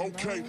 Okay.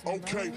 Okay.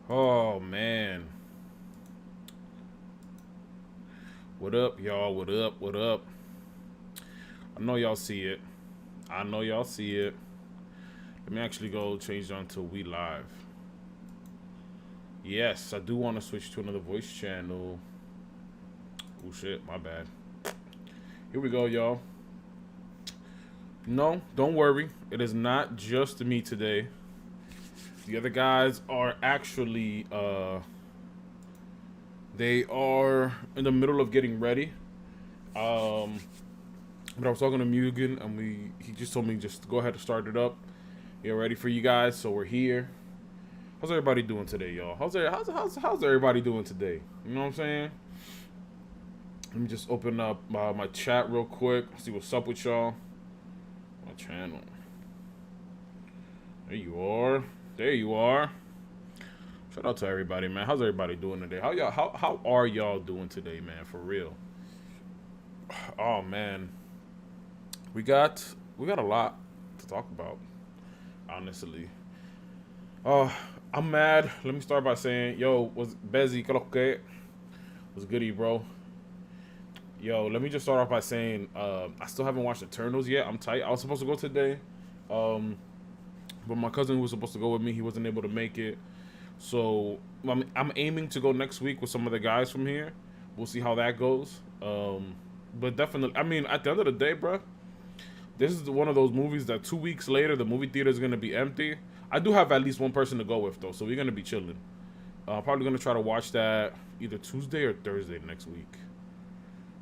Oh man. What up, y'all? What up? What up? I know y'all see it. I know y'all see it. Let me actually go change on to We Live. Yes, I do want to switch to another voice channel. Oh shit, my bad. Here we go, y'all. No, don't worry. It is not just me today. The other guys are actually, they are in the middle of getting ready. But I was talking to Mugen, and he just told me just go ahead and start it up. Get ready for you guys, so we're here. How's everybody doing today, y'all? How's everybody doing today? You know what I'm saying? Let me just open up my chat real quick. See what's up with y'all. My channel. There you are. There you are. Shout out to everybody, man. How's everybody doing today? How are y'all doing today, man? For real. Oh man. We got a lot to talk about, honestly. I'm mad. Let me start by saying, yo, was Bezzy okay? Was goody, bro? Yo, let me just start off by saying, I still haven't watched Eternals yet. I'm tight. I was supposed to go today. But my cousin who was supposed to go with me, he wasn't able to make it. So I'm aiming to go next week with some of the guys from here. We'll see how that goes. But definitely, I mean, at the end of the day, bro, this is one of those movies that 2 weeks later, the movie theater is going to be empty. I do have at least one person to go with, though, so we're going to be chilling. I'm probably going to try to watch that either Tuesday or Thursday next week.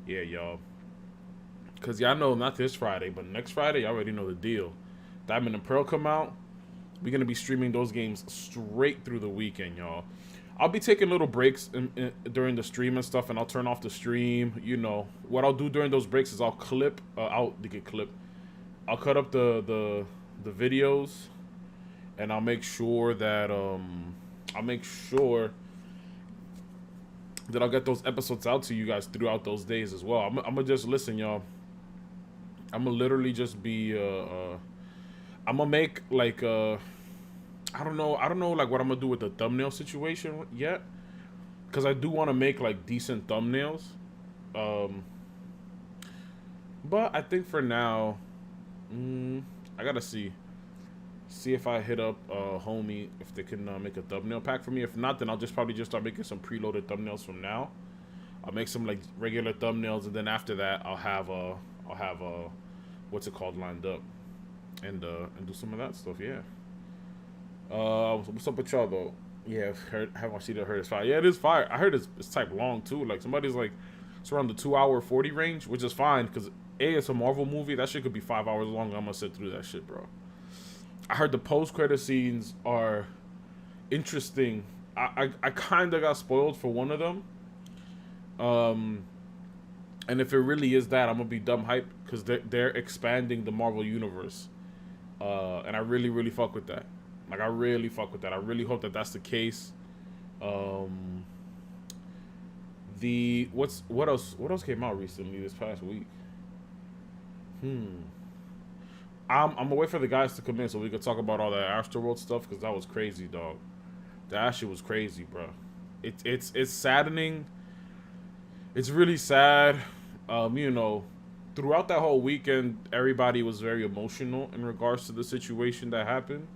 Yeah, y'all. Because y'all know, not this Friday, but next Friday, y'all already know the deal. Diamond and Pearl come out, we're gonna be streaming those games straight through the weekend, y'all. I'll be taking little breaks during the stream and stuff, and I'll turn off the stream. You know what I'll do during those breaks is I'll clip, I'll cut up the videos, and I'll make sure that I'll get those episodes out to you guys throughout those days as well. I'm gonna just listen, y'all. I'm gonna literally just be I'm gonna make like I don't know like what I'm gonna do with the thumbnail situation yet, because I do want to make like decent thumbnails. But I think for now, I gotta see if I hit up homie if they can make a thumbnail pack for me. If not, then I'll probably just start making some preloaded thumbnails from now. I'll make some like regular thumbnails, and then after that I'll have what's it called lined up, and do some of that stuff. Yeah. What's up with y'all though? Yeah, haven't seen it. Heard it's fire. Yeah, it is fire. I heard it's type long too. Like somebody's like it's around the 2-hour 40 range, which is fine because it's a Marvel movie. That shit could be 5 hours long. I'm gonna sit through that shit, bro. I heard the post-credit scenes are interesting. I kind of got spoiled for one of them. And if it really is that, I'm gonna be dumb hype because they're expanding the Marvel universe, and I really really fuck with that. Like I really fuck with that. I really hope that that's the case. What else came out recently this past week? I'm gonna wait for the guys to come in so we could talk about all that AstroWorld stuff because that was crazy, dog. That shit was crazy, bro. It's saddening. It's really sad. You know, throughout that whole weekend, everybody was very emotional in regards to the situation that happened.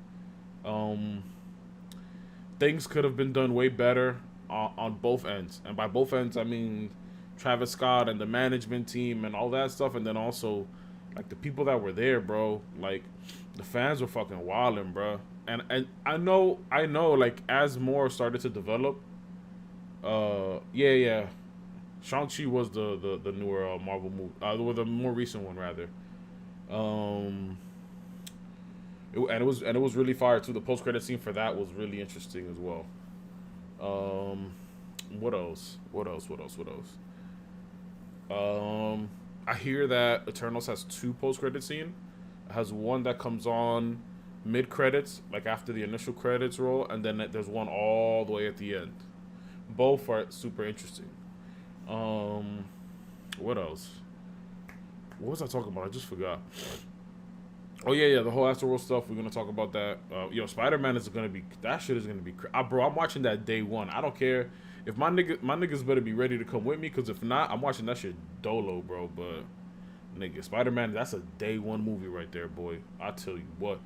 Things could have been done way better on both ends, and by both ends I mean Travis Scott and the management team and all that stuff, and then also like the people that were there, bro. Like the fans were fucking wildin', bro. And I know like as more started to develop, yeah. Shang-Chi was the newer Marvel movie, or the more recent one rather. It was really fire too. The post-credit scene for that was really interesting as well. What else? I hear that Eternals has 2 post-credit scene. It has one that comes on mid-credits, like after the initial credits roll, and then there's one all the way at the end. Both are super interesting. What else? What was I talking about? I just forgot. Oh yeah, the whole AstroWorld stuff. We're gonna talk about that. Spider-Man is gonna be that shit is gonna be. Bro, I'm watching that day one. I don't care if my niggas better be ready to come with me, because if not, I'm watching that shit dolo, bro. But nigga, Spider-Man, that's a day one movie right there, boy. I tell you what,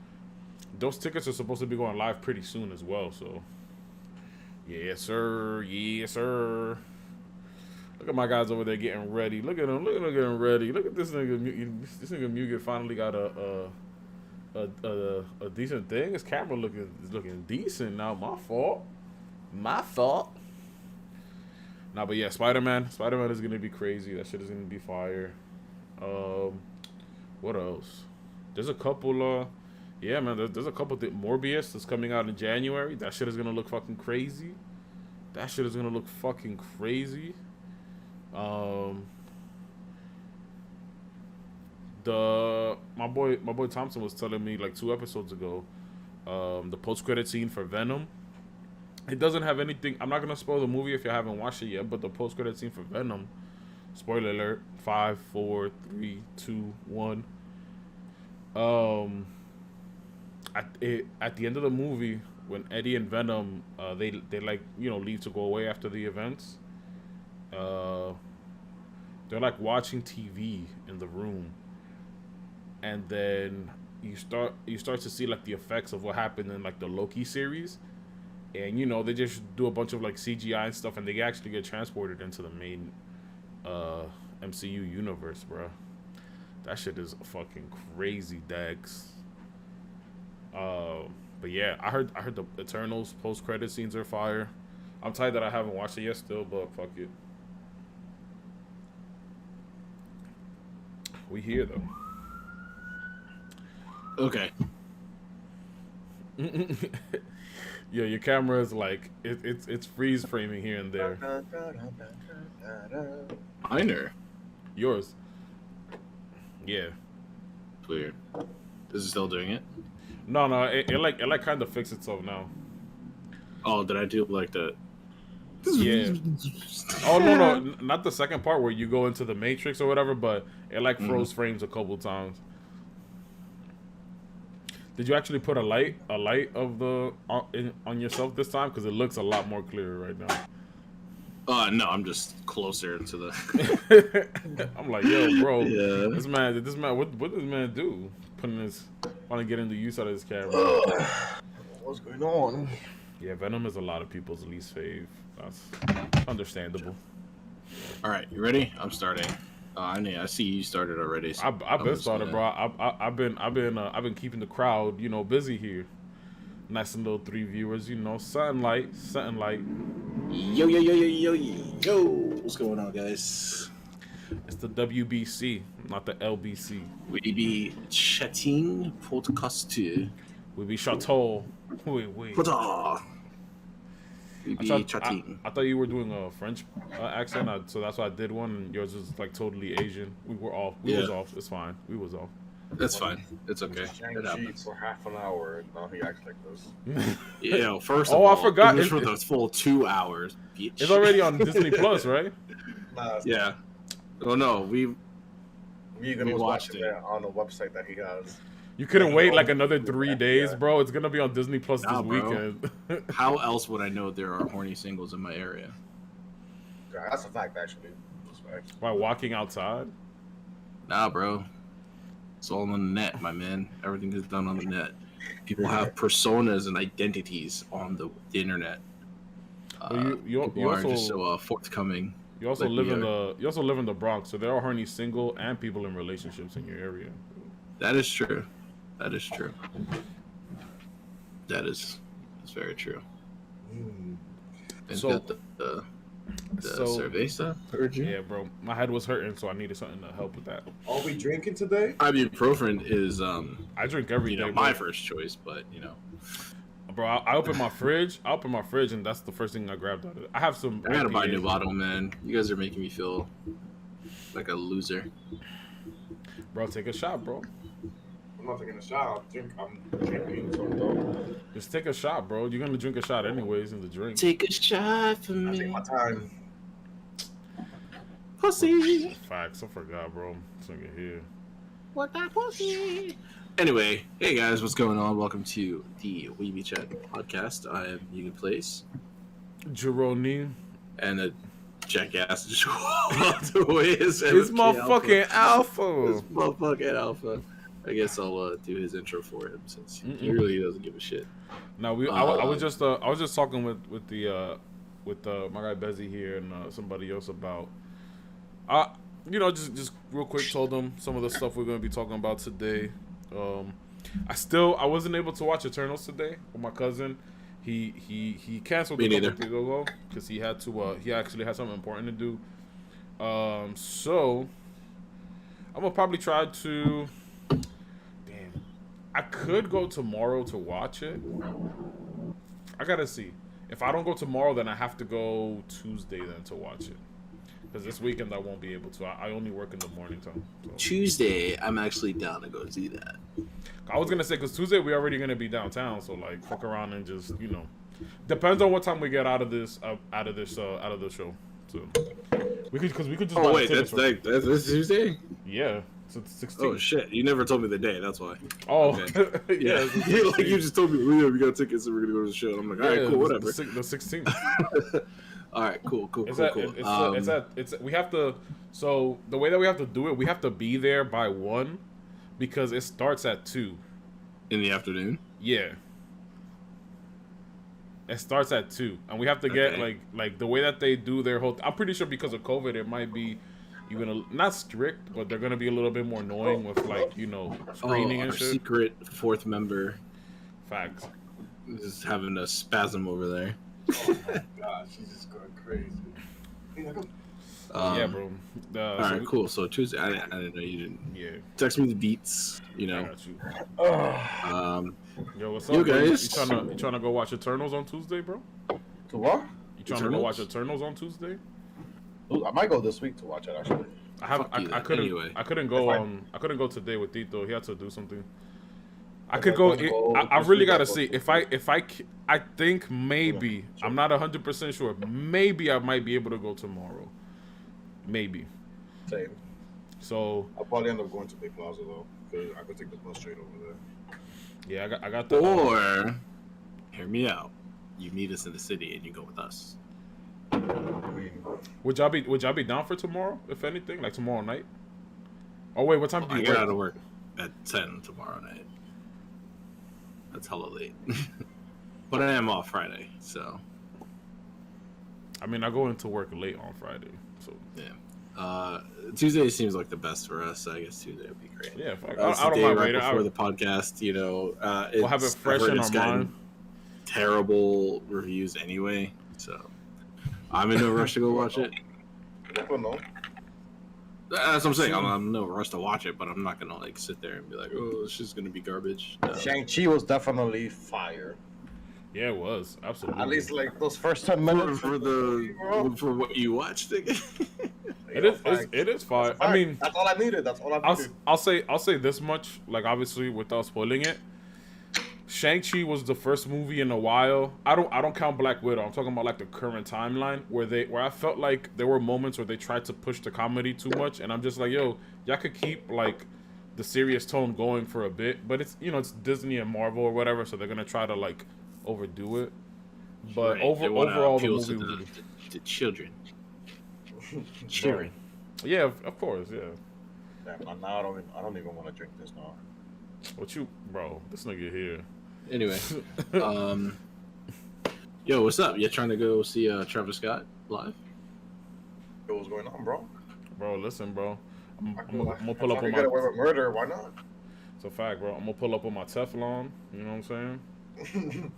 those tickets are supposed to be going live pretty soon as well. So, yes sir. Look at my guys over there getting ready. Look at them getting ready. Look at this nigga. This nigga Mugen finally got a decent thing. His camera is looking decent now. My fault. Nah, but yeah, Spider-Man is gonna be crazy. That shit is gonna be fire. What else? There's a couple. Yeah, man. There's a couple. Morbius that's coming out in January. That shit is gonna look fucking crazy. My boy Thompson was telling me like 2 episodes ago, the post-credit scene for Venom. It doesn't have anything. I'm not gonna spoil the movie if you haven't watched it yet, but the post-credit scene for Venom, spoiler alert, 5, 4, 3, 2, 1. At the end of the movie, when Eddie and Venom, they like leave to go away after the events. They're like watching TV in the room, and then you start to see like the effects of what happened in like the Loki series, and they just do a bunch of like CGI and stuff, and they actually get transported into the main MCU universe, bro. That shit is fucking crazy, Dex. But yeah, I heard the Eternals post-credit scenes are fire. I'm tight that I haven't watched it yet still, but fuck it. We here though. Okay. Yeah, your camera is like it's freeze framing here and there. Minor. Yours. Yeah. Weird. Is it still doing it? No, it kind of fixed itself now. Oh, did I do like the? Yeah. Oh no, not the second part where you go into the matrix or whatever, but it like froze frames a couple times. Did you actually put a light of the on yourself this time? Because it looks a lot more clear right now. No, I'm just closer to the. I'm like, yo, bro, Yeah. this man, what does this man do? Want to get into use out of his camera. What's going on? Yeah, Venom is a lot of people's least fave. That's understandable. All right, you ready? I'm starting. I see you started already. So I've been started, bro. I've been keeping the crowd, busy here. Nice and little 3 viewers, something light. Yo, yo, yo, yo, yo, yo. What's going on, guys? It's the WBC, not the LBC. We be chatting podcast. We be Chateau. Wait. We be chatting. I thought you were doing a French accent, so that's why I did one. And yours is like totally Asian. We were off. We was off. It's fine. We was off. That's fine. It's okay. It happens. For half an hour, and now he acts like this. Yeah. First of all, I forgot. It was for the full 2 hours. Bitch. It's already on Disney Plus, right? Yeah. Oh no, we watched it on the website that he has. You couldn't wait like another 3 days, bro. It's gonna be on Disney Plus this weekend. How else would I know there are horny singles in my area? Yeah, that's a fact, actually. By walking outside? Nah, bro. It's all on the net, my man. Everything is done on the net. People have personas and identities on the internet. You people are also just so forthcoming. You also live in the Bronx, so there are horny single and people in relationships in your area. That is true. That is true. That's very true. And So- the cerveza heard you? Yeah, bro. My head was hurting, so I needed something to help with that. Are we drinking today? Ibuprofen is I drink every day, my bro. first choice, but Bro, I opened my fridge. And that's the first thing I grabbed out of it. I have some. I gotta buy a new IPAs. bottle, man. You guys are making me feel like a loser. Bro, take a shot, bro. I'm not taking a shot. I'm drinking something. Just take a shot, bro. You're gonna drink a shot anyways in the drink. Take a shot for I take me, my time. pussy. Facts. I forgot, bro. This nigga here. What that pussy? Anyway, hey guys, what's going on? Welcome to the Weeby Chat podcast. I am MugenPlayz, Juhrownee. and the jackass just walked away. It's motherfucking Alpha. This motherfucking Alpha. I guess I'll do his intro for him since he really doesn't give a shit. No, I was just talking with my guy Bezzy here and somebody else about just real quick told them some of the stuff we're gonna be talking about today. I wasn't able to watch Eternals today with my cousin. He canceled Me a couple neither. days ago because he had to he actually had something important to do. So I'm gonna probably try to. Damn, I could go tomorrow to watch it. I gotta see. If I don't go tomorrow, then I have to go Tuesday then to watch it. Because this weekend I won't be able to. I only work in the morning time. So. Tuesday, I'm actually down to go see that. I was gonna say because Tuesday we're already gonna be downtown, so like fuck around and just depends on what time we get out of the show. So we could just. Oh buy wait, tickets that's this Tuesday? Yeah, so it's 16. Oh shit! You never told me the day. That's why. Oh, Okay. yeah. Yeah, it's the like you 16th. just told me we got tickets and we're gonna go to the show. And I'm like, all right, cool, whatever. The 16th. All right, cool. We have to. So the way that we have to do it, we have to be there by 1, because it starts at 2. In the afternoon. Yeah. It starts at 2, and we have to get like the way that they do their whole. I'm pretty sure because of COVID, it might be even not strict, but they're gonna be a little bit more annoying with screening and our shit. secret fourth member Facts. is having a spasm over there. Oh my god, she's just going crazy. Yeah, bro. All right, cool. So Tuesday, I didn't know you didn't Yeah, text me the beats. I got you. Um, Yo, what's up? You bro? guys. You trying to go watch Eternals on Tuesday, bro? To what? You trying to go watch Eternals on Tuesday? Ooh, I might go this week to watch it actually. I couldn't anyway. I couldn't go I couldn't go today with Tito. He had to do something. I If could I go. don't go I this really week, gotta I'll go see Tuesday. I think maybe Sure. I'm not 100% sure. Maybe I might be able to go tomorrow. Maybe. Same. So I'll probably end up going to Big Plaza though, because I could take the bus straight over there. yeah, I got the. Or, hear me out. You meet us in the city and you go with us. I mean, Would y'all be down for tomorrow? If anything, like tomorrow night. Oh wait, what time do I you get out of work? work at 10 tomorrow night. That's hella late. But I am off Friday, so I mean, I go into work late on Friday, so yeah. Tuesday seems like the best for us. So I guess Tuesday would be great. yeah. Fuck, It's I the don't day mind right waiting. before the podcast. You know, We'll have it I've fresh heard in it's our gotten mind. Terrible reviews anyway, so I'm in no rush to go watch it. I don't know. That's what I'm saying. I'm in no rush to watch it, but I'm not gonna like sit there and be like, "Oh, it's just gonna be garbage." No. Shang-Chi was definitely fire. Yeah, it was absolutely. At least like those first 10 minutes. For for what you watched, nigga. It is fine. I mean, that's all I needed. That's all I needed. I'll say this much, like obviously without spoiling it. Shang-Chi was the first movie in a while. I don't count Black Widow. I'm talking about like the current timeline where I felt like there were moments where they tried to push the comedy too much, and I'm just like, yo, y'all could keep like the serious tone going for a bit, but it's it's Disney and Marvel or whatever, so they're gonna try to like overdo it. But Right, they wanna overall, the appeal movie to was the children. Children. yeah, of course, yeah. Damn, now I don't even want to drink this now. What you, bro? This nigga here. Anyway, yo, what's up? You trying to go see Travis Scott live? Yo, what's going on, bro? Bro, listen, bro. I'm gonna I'm pull up trying on to get away my. with murder. Why not? It's a fact, bro. I'm gonna pull up on my Teflon. You know what I'm saying?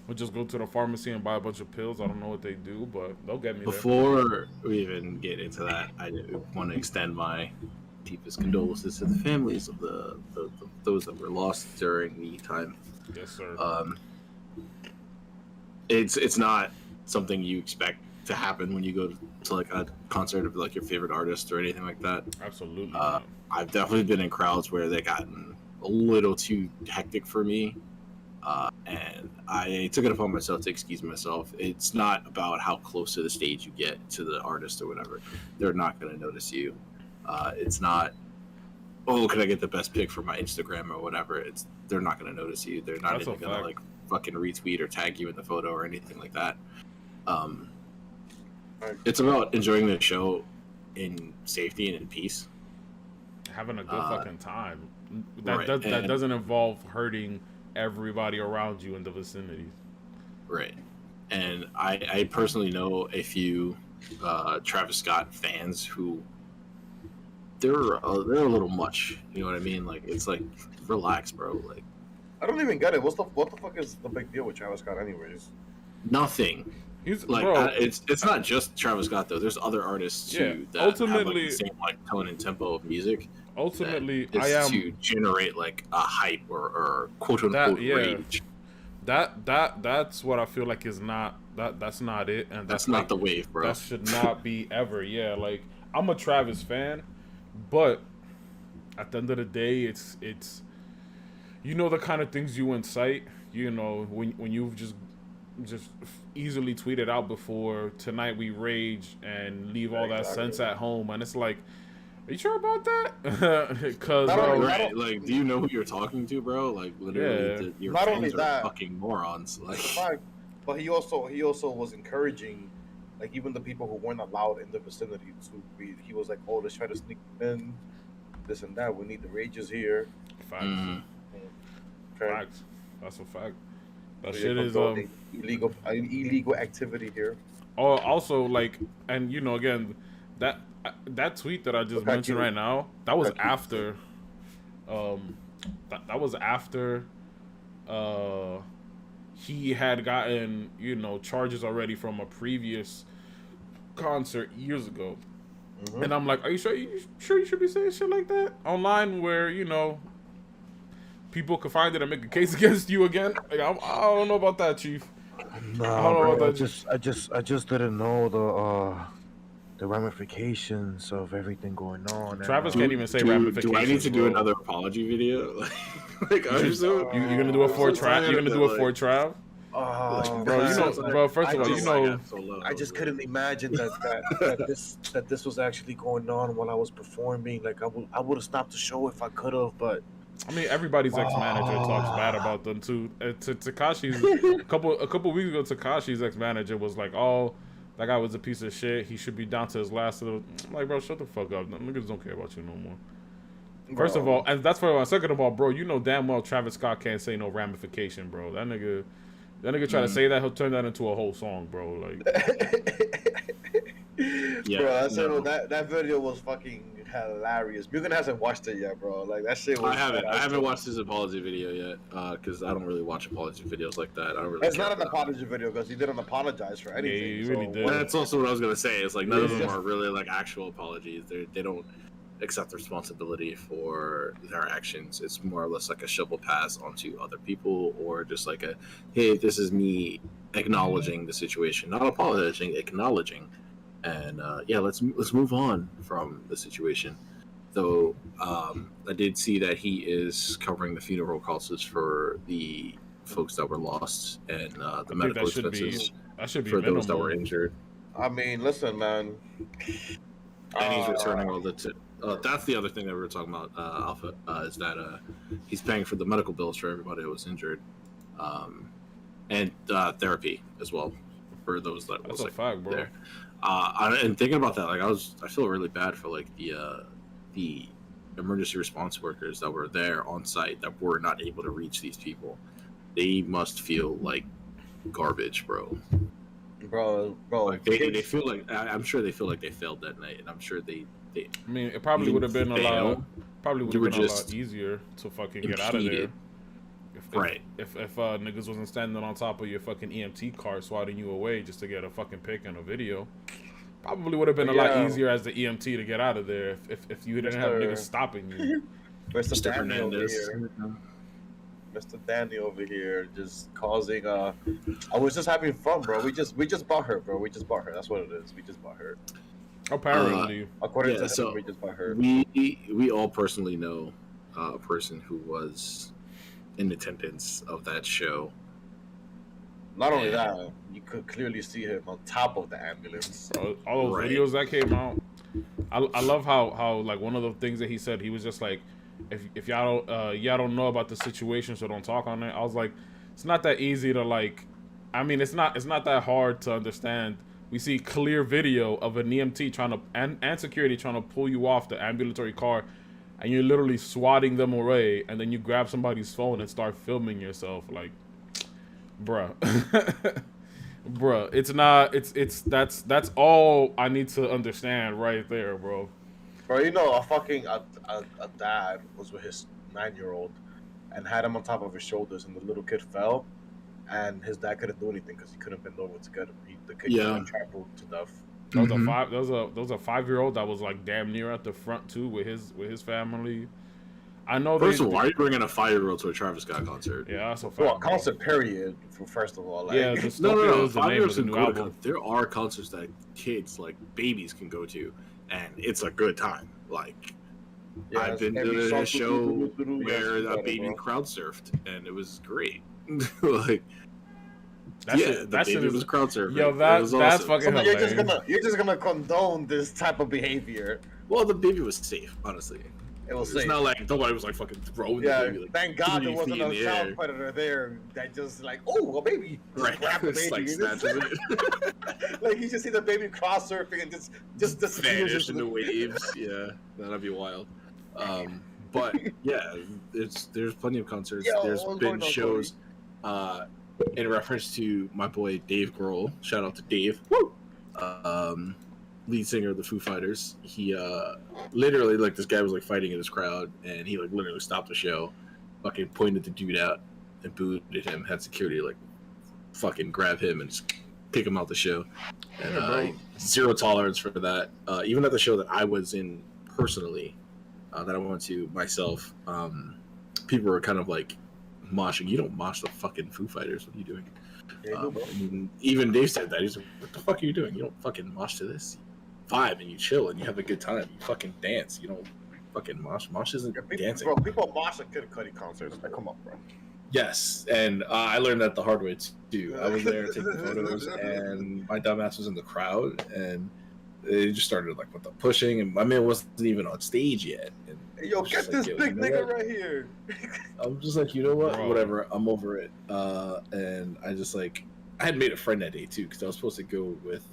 We'll just go to the pharmacy and buy a bunch of pills. I don't know what they do, but they'll get me there. Before we even get into that, I want to extend my deepest condolences to the families of those that were lost during the time. Yes, sir. It's not something you expect to happen when you go to like a concert of like your favorite artist or anything like that. Absolutely. Man. I've definitely been in crowds where they gotten a little too hectic for me, and I took it upon myself to excuse myself. It's not about how close to the stage you get to the artist or whatever. They're not going to notice you. It's not, oh, can I get the best pic for my Instagram or whatever? They're not going to notice you. They're not That's even a going to fact. like fucking retweet or tag you in the photo or anything like that. It's about enjoying the show in safety and in peace. Having a good fucking time. right, That and- doesn't involve hurting everybody around you in the vicinity. Right. And I personally know a few Travis Scott fans who they're a little much. You know what I mean? Like it's like relax, bro. Like I don't even get it. What the fuck is the big deal with Travis Scott, anyways? nothing. He's Like bro. it's not just Travis Scott though. There's other artists too that have like ultimately- the same like tone and tempo of music. Ultimately, that I is am to generate like a hype or quote unquote yeah. rage. that's what I feel like is not that's not it, and That's like, not the wave, bro. That should not be ever. Yeah, like I'm a Travis fan, but at the end of the day, it's the kind of things you incite. When you've just easily tweeted out before tonight we rage and leave all that Exactly. sense at home, and it's like, are you sure about that? Because Not only Right, that- like, do you know who you're talking to, bro? Like, literally, Yeah. your Not fans only are that- fucking morons. Like, Fact. But he also was encouraging, like even the people who weren't allowed in the vicinity to be. He was like, "Oh, let's try to sneak in, this and that. We need the rages here." facts, mm, Okay. facts. That's a fact. That So shit you're is condoning illegal activity here. Oh, also, like, and again, that tweet that I just Look at mentioned you. right now, that was Look at you. after, that was after, he had gotten charges already from a previous concert years ago, Mhm. and I'm like, are you sure you should be saying shit like that online where people could find it and make a case against you again. Like, I don't know about that, Chief. Nah, know bro. about that. I just didn't know the ramifications of everything going on. Travis and, can't even say do ramifications. I need to do bro. another apology video? Like, I'm so, You're gonna do a I'm for so Trav? tired You're of gonna that, do a like- for Trav? Bro, you know, bro. First of all, you know, I just couldn't imagine that this was actually going on while I was performing. Like I would have stopped the show if I could have, but I mean, everybody's ex-manager talks bad about them too. Takashi's a couple weeks ago, Takashi's ex-manager was like, "Oh, that guy was a piece of shit. He should be down to his last little." I'm like, bro, shut the fuck up. Niggas don't care about you no more. First of all, and that's for one. Second of all, bro, you know damn well Travis Scott can't say no ramification, bro. That nigga try to say that, he'll turn that into a whole song, bro. Like, Yeah, bro, I said no. that video was fucking hilarious. Mugen hasn't watched it yet, bro. Like that shit was. I haven't watched his apology video yet because I don't really watch apology videos like that. I don't really. It's care not an about apology video because he didn't apologize for anything. you really did. that. That's also what I was gonna say. It's like none of them Just- are really like actual apologies. They don't accept responsibility for their actions. It's more or less like a shovel pass onto other people, or just like a, hey, this is me acknowledging the situation, not apologizing, acknowledging. And yeah, let's move on from the situation. Though I did see that he is covering the funeral costs for the folks that were lost and the medical expenses that should be for those that minimal. were injured. I mean, listen, man. And he's returning all the. That's the other thing that we were talking about, Alpha, is that he's paying for the medical bills for everybody that was injured, and therapy as well for those that That's was a like fact, bro. there. And thinking about that, like I feel really bad for like the emergency response workers that were there on site that were not able to reach these people. They must feel like garbage, bro. Bro, Like they feel like I'm sure they feel like they failed that night, and I'm sure they I mean, it probably would have been a lot. Probably would You have were been a just lot easier to fucking get out of there. impeded. Right. If niggas wasn't standing on top of your fucking EMT car swatting you away just to get a fucking pic and a video, probably would have been a lot easier as the EMT to get out of there if you didn't have niggas stopping you. Mr. Mr. Danny over Hernandez. here. Mr. Danny over here just causing I was just having fun, bro. We just bought her, bro. We just bought her. That's what it is. We just bought her. Apparently, According to him, so we just bought her. we all personally know a person who was in attendance of that show. Not only that, you could clearly see him on top of the ambulance. all those Right. videos that came out. I love how like one of the things that he said, he was just like, if y'all don't know about the situation, so don't talk on it. I was like, it's not that easy to like. I mean, it's not that hard to understand. We see clear video of an EMT trying to and security trying to pull you off the ambulatory car, and you're literally swatting them away, and then you grab somebody's phone and start filming yourself. Like, bruh, bruh, that's all I need to understand right there, bro. Bro, you know, a dad was with his 9-year-old and had him on top of his shoulders, and the little kid fell, and his dad couldn't do anything because he couldn't bend over to get him. The kid got trampled to death. There was a 5-year-old that was like damn near at the front too with his family. I know. First of all, why are you bringing a 5-year-old to a Travis Scott concert? Yeah, that's a fact. Well, a bro. concert period. First of all, like, Yeah, No. is the name of 5-year-olds the can new go to album. there are concerts that kids, like babies, can go to, and it's a good time. Like yeah, I've been every to song, a show where yes, a baby bro. crowd surfed, and it was great. Like That yeah, shit, the baby was crowd surfing. Yo, It that's was awesome. fucking So hilarious. you're just gonna condone this type of behavior. Well, the baby was safe, honestly. It was It's safe. not like nobody was like fucking throwing the Yeah, baby. Like, thank God 3 there wasn't feet in a the child air. predator there that just like, oh, a baby. Just Right, grab the it's baby. like snatches it, Like you just see the baby cross surfing and just disappears vanish in into the waves. Yeah, that'd be wild. But yeah, there's plenty of concerts. Yo, There's what's been going on, shows in reference to my boy Dave Grohl. Shout out to Dave. Woo! Lead singer of the Foo Fighters. He literally, like, this guy was like fighting in his crowd, and he like literally stopped the show, fucking pointed the dude out and booted him. Had security like fucking grab him and just kick him out the show. And zero tolerance for that. Even at the show that I was in personally, that I went to myself, people were kind of like moshing. You don't mosh the fucking Foo Fighters. What are you doing? Yeah, And even Dave said that. He's like, "What the fuck are you doing? You don't fucking mosh to this. You vibe and you chill and you have a good time. You fucking dance. You don't fucking mosh. Mosh isn't dancing." Bro, people mosh at Kid Cudi concerts. Like, come on, bro. Yes, and I learned that the hard way too. I was there taking photos, and my dumbass was in the crowd, and they just started like with the pushing, and my man wasn't even on stage yet. And Hey, yo, get this big nigga right here. I'm just like, you know what? Bro. Whatever. I'm over it. And I just like, I had made a friend that day too, because I was supposed to go with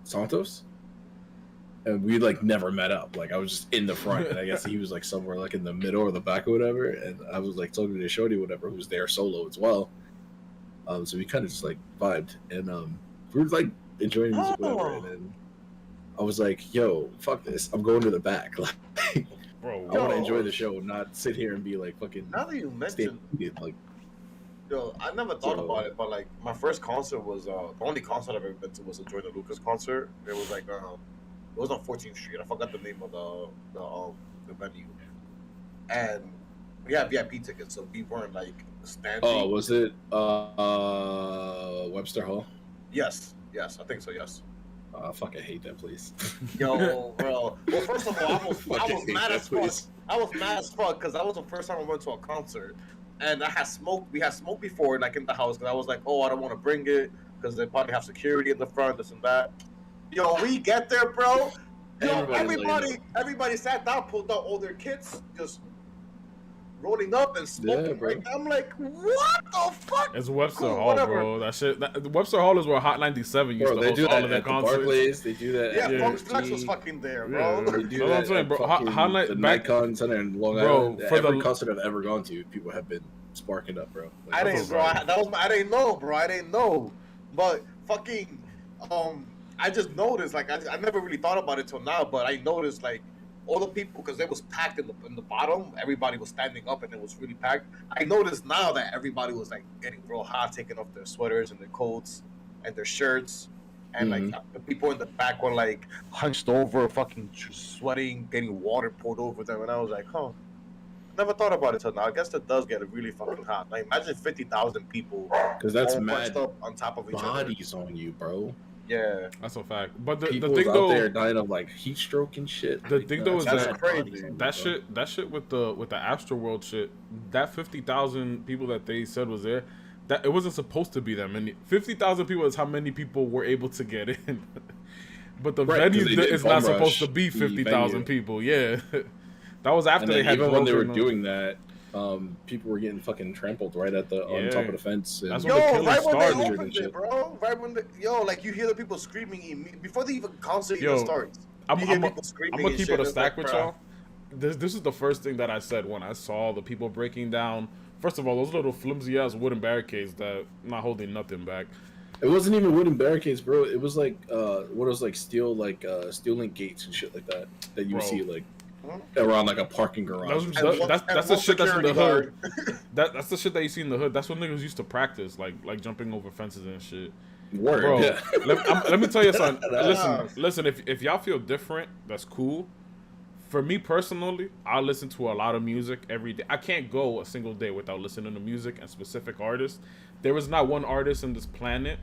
Santos, and we like never met up. Like I was just in the front, and I guess he was like somewhere like in the middle or the back or whatever. And I was like talking to Shorty, whatever, who was there solo as well. So we kind of just like vibed, and we were like enjoying music, whatever. And then I was like, "Yo, fuck this! I'm going to the back." Like, Bro, I want to enjoy the show, not sit here and be like fucking. Now that you mentioned, like, yo, I never thought about it, but like my first concert was the only concert I've ever been to was a Joy the Lucas concert. It was like it was on 14th Street. I forgot the name of the venue, and we had VIP tickets, so we weren't like standing. oh, was it Webster Hall? Yes, I think so. Yes. I fucking hate that place. Yo, bro. Well, first of all, I was Fucking hate mad that as fuck. place. I was mad as fuck because that was the first time I went to a concert, and I had smoke. We had smoke before, like in the house, because I was like, oh, I don't want to bring it because they probably have security in the front, this and that. Yo, we get there, bro. Yo, everybody sat down, pulled out all their kits, just rolling up and smoking. bro. Right? I'm like, what the fuck? it's Webster Cool, Hall, whatever. bro. Webster Hall is where Hot 97 used Bro, to they host do all that of their at the concerts. Barclays. They do that. Yeah, at Funk the Flex was T. fucking there, Yeah. bro. They do That's what I'm that saying, at bro. fucking Highlight- the back- Nikon Center in Long Bro, Island. for Every the- concert I've ever gone to, people have been sparking up, bro. Like, I That's didn't, a bro. vibe. I didn't know, bro. I didn't know. But fucking, I just noticed. Like, I never really thought about it till now. But I noticed, like, all the people, because it was packed in the bottom. Everybody was standing up, and it was really packed. I noticed now that everybody was like getting real hot, taking off their sweaters and their coats and their shirts, and like the people in the back were like hunched over, fucking sweating, getting water poured over them. And I was like, huh. Never thought about it till now. I guess it does get really fucking hot. Like, imagine 50,000 people because that's all mad bunched up on top of each other. bodies on you, bro. Yeah, That's a fact. But the People thing out though, there dying of like heat stroke and shit. The Like, thing, though, is that's that- crazy. that shit with the Astro-World shit, that 50,000 people that they said was there, that it wasn't supposed to be that many. 50,000 people is how many people were able to get in. But the Right, 'cause venue they did is not bum supposed to rush be the 50,000 venue. people. Yeah, that was after And they then had even when they were broken, doing that, people were getting fucking trampled right at the on Yeah. top of the fence. And That's yo, when the killing right when started they and opened shit. it, bro. Right when like you hear the people screaming before the even concert Yo, even starts. I'm You hear gonna people screaming keep and it shit. a It's stack like, with bro. y'all. This is the first thing that I said when I saw the people breaking down. First of all, those little flimsy ass wooden barricades that not holding nothing back. It wasn't even wooden barricades, bro. It was like what was like steel link gates and shit like that you Bro. see like around like a parking garage. That's the shit that's in the security hood. That's the shit that you see in the hood. That's what niggas used to practice, like jumping over fences and shit. Word, Bro, yeah. let me tell you something. Yeah. Listen. If y'all feel different, that's cool. For me personally, I listen to a lot of music every day. I can't go a single day without listening to music and specific artists. There is not one artist in this planet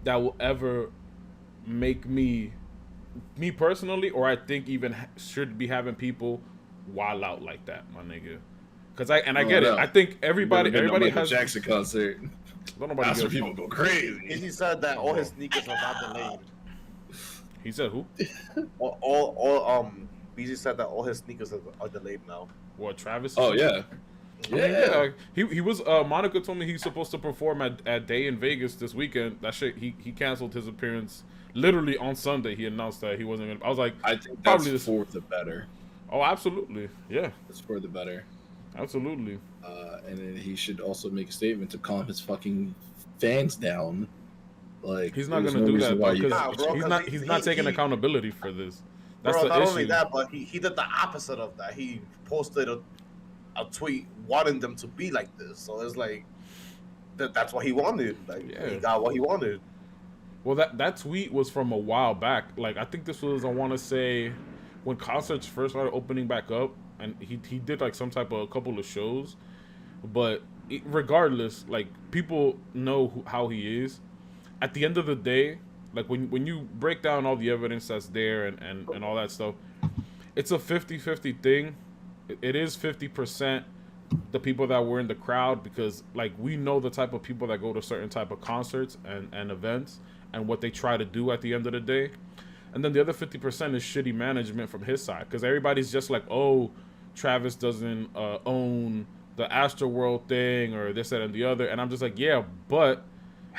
that will ever make me personally, or I think even should be having people wild out like that, my nigga. Cause I get it. I think everybody has. Jackson concert. Don't nobody That's give where a people fuck. go crazy. He said that all his sneakers are not delayed. He said who? All BZ said that all his sneakers are delayed now. What, Travis? Oh yeah, I mean, yeah. He was. Monica told me he's supposed to perform at Day in Vegas this weekend. That shit. He canceled his appearance literally on Sunday. He announced that he wasn't gonna. I was like, I think Probably that's this- for the better. oh, absolutely, yeah, It's for the better. absolutely. And then he should also make a statement to calm his fucking fans down. Like He's not there's gonna no do reason that why because you- Nah, bro, he's 'cause not. he- He's not he- taking he- accountability for this. That's Bro, the not issue. only that, but he did the opposite of that. He posted a tweet wanting them to be like this. So it's like that's what he wanted. Like Yeah. he got what he wanted. Well, that tweet was from a while back. Like, I think this was, I want to say, when concerts first started opening back up. and he did like some type of a couple of shows, but regardless, like people know how he is. At the end of the day, like when you break down all the evidence that's there and all that stuff, it's a 50-50 thing. It is 50% the people that were in the crowd, because like we know the type of people that go to certain type of concerts and events and what they try to do at the end of the day. And then the other 50% is shitty management from his side, because everybody's just like, oh, Travis doesn't own the AstroWorld thing or this, that, and the other. And I'm just like, yeah, but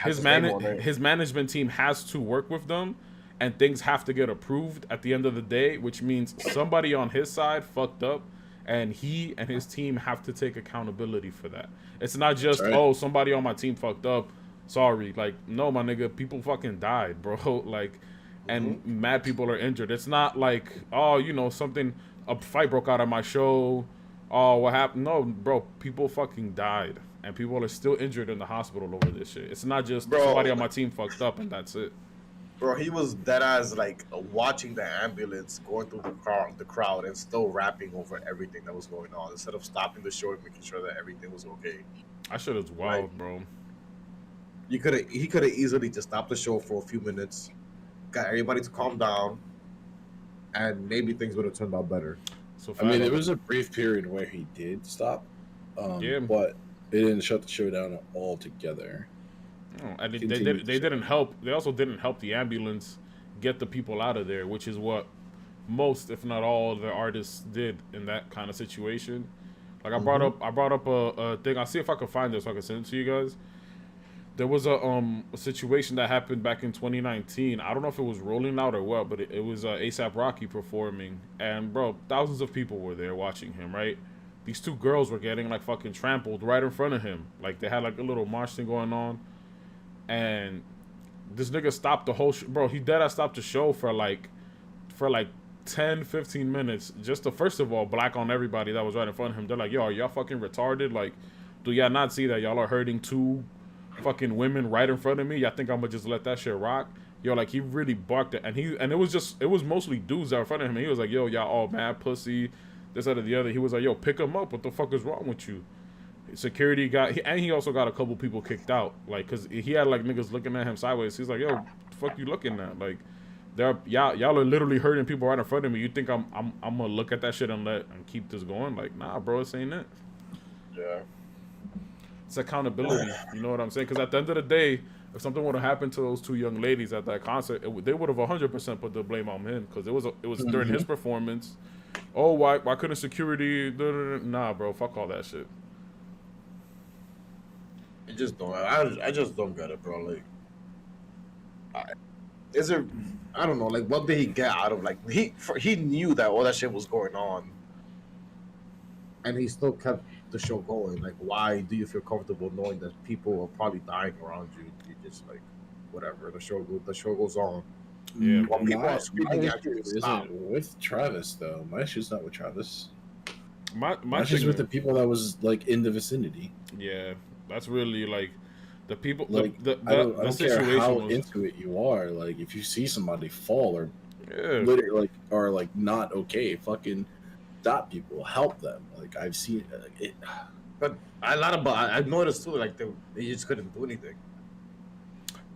his management team has to work with them, and things have to get approved at the end of the day, which means somebody on his side fucked up, and he and his team have to take accountability for that. It's not just, oh, somebody on my team fucked up, sorry. Like, no, my nigga, people fucking died, bro. Like, and mad people are injured. It's not like, oh, you know, a fight broke out at my show. Oh, what happened? No, bro, people fucking died, and people are still injured in the hospital over this shit. It's not just somebody on my team fucked up and that's it. Bro, he was dead as like watching the ambulance going through the crowd and still rapping over everything that was going on instead of stopping the show and making sure that everything was okay. That shit is wild, like, bro. He could have easily just stopped the show for a few minutes, got everybody to calm down, and maybe things would have turned out better. So I mean, there was a brief period where he did stop, but it didn't shut the show down altogether. Oh, and they didn't help. They also didn't help the ambulance get the people out of there, which is what most, if not all, the artists did in that kind of situation. Like I brought up a thing. I'll see if I can find this so I can send it to you guys. There was a situation that happened back in 2019. I don't know if it was Rolling Out or what, but it was A$AP Rocky performing, and bro, thousands of people were there watching him. Right, these two girls were getting like fucking trampled right in front of him. Like they had like a little march thing going on, and this nigga stopped the whole bro. He deadass stopped the show for like 10-15 minutes just to, first of all, black on everybody that was right in front of him. They're like, yo, are y'all fucking retarded? Like, do y'all not see that y'all are hurting two fucking women right in front of me? Y'all think I'm gonna just let that shit rock? Yo, like, he really barked it, and it was mostly dudes that were in front of him, and he was like, yo, y'all all mad pussy, this, that, or the other. He was like, yo, pick him up, what the fuck is wrong with you? Security got, and he also got a couple people kicked out, like, cause he had like niggas looking at him sideways. He's like, yo, what the fuck you looking at? Like, y'all are literally hurting people right in front of me. You think I'm gonna look at that shit and keep this going? Like, nah, bro, this ain't it. Yeah. It's accountability, you know what I'm saying? Because at the end of the day, if something would have happened to those two young ladies at that concert, they would have 100% put the blame on him, because it was during his performance. Oh, why couldn't security? Nah, bro, fuck all that shit. I just don't get it, bro. Like, is there? I don't know. Like, what did he get out of? Like, he knew that all that shit was going on, and he still kept the show going. Like, why do you feel comfortable knowing that people are probably dying around you? You just like, whatever. The show goes on. Yeah. While people are screaming at you, isn't with Travis though. My issue's not with Travis. My issue's with the people that was like in the vicinity. Yeah, that's really like the people. Like, I don't care how into it you are. Like, if you see somebody fall or literally are like not okay, fucking stop people, help them. Like, I've seen it. But I've noticed too. Like, they just couldn't do anything.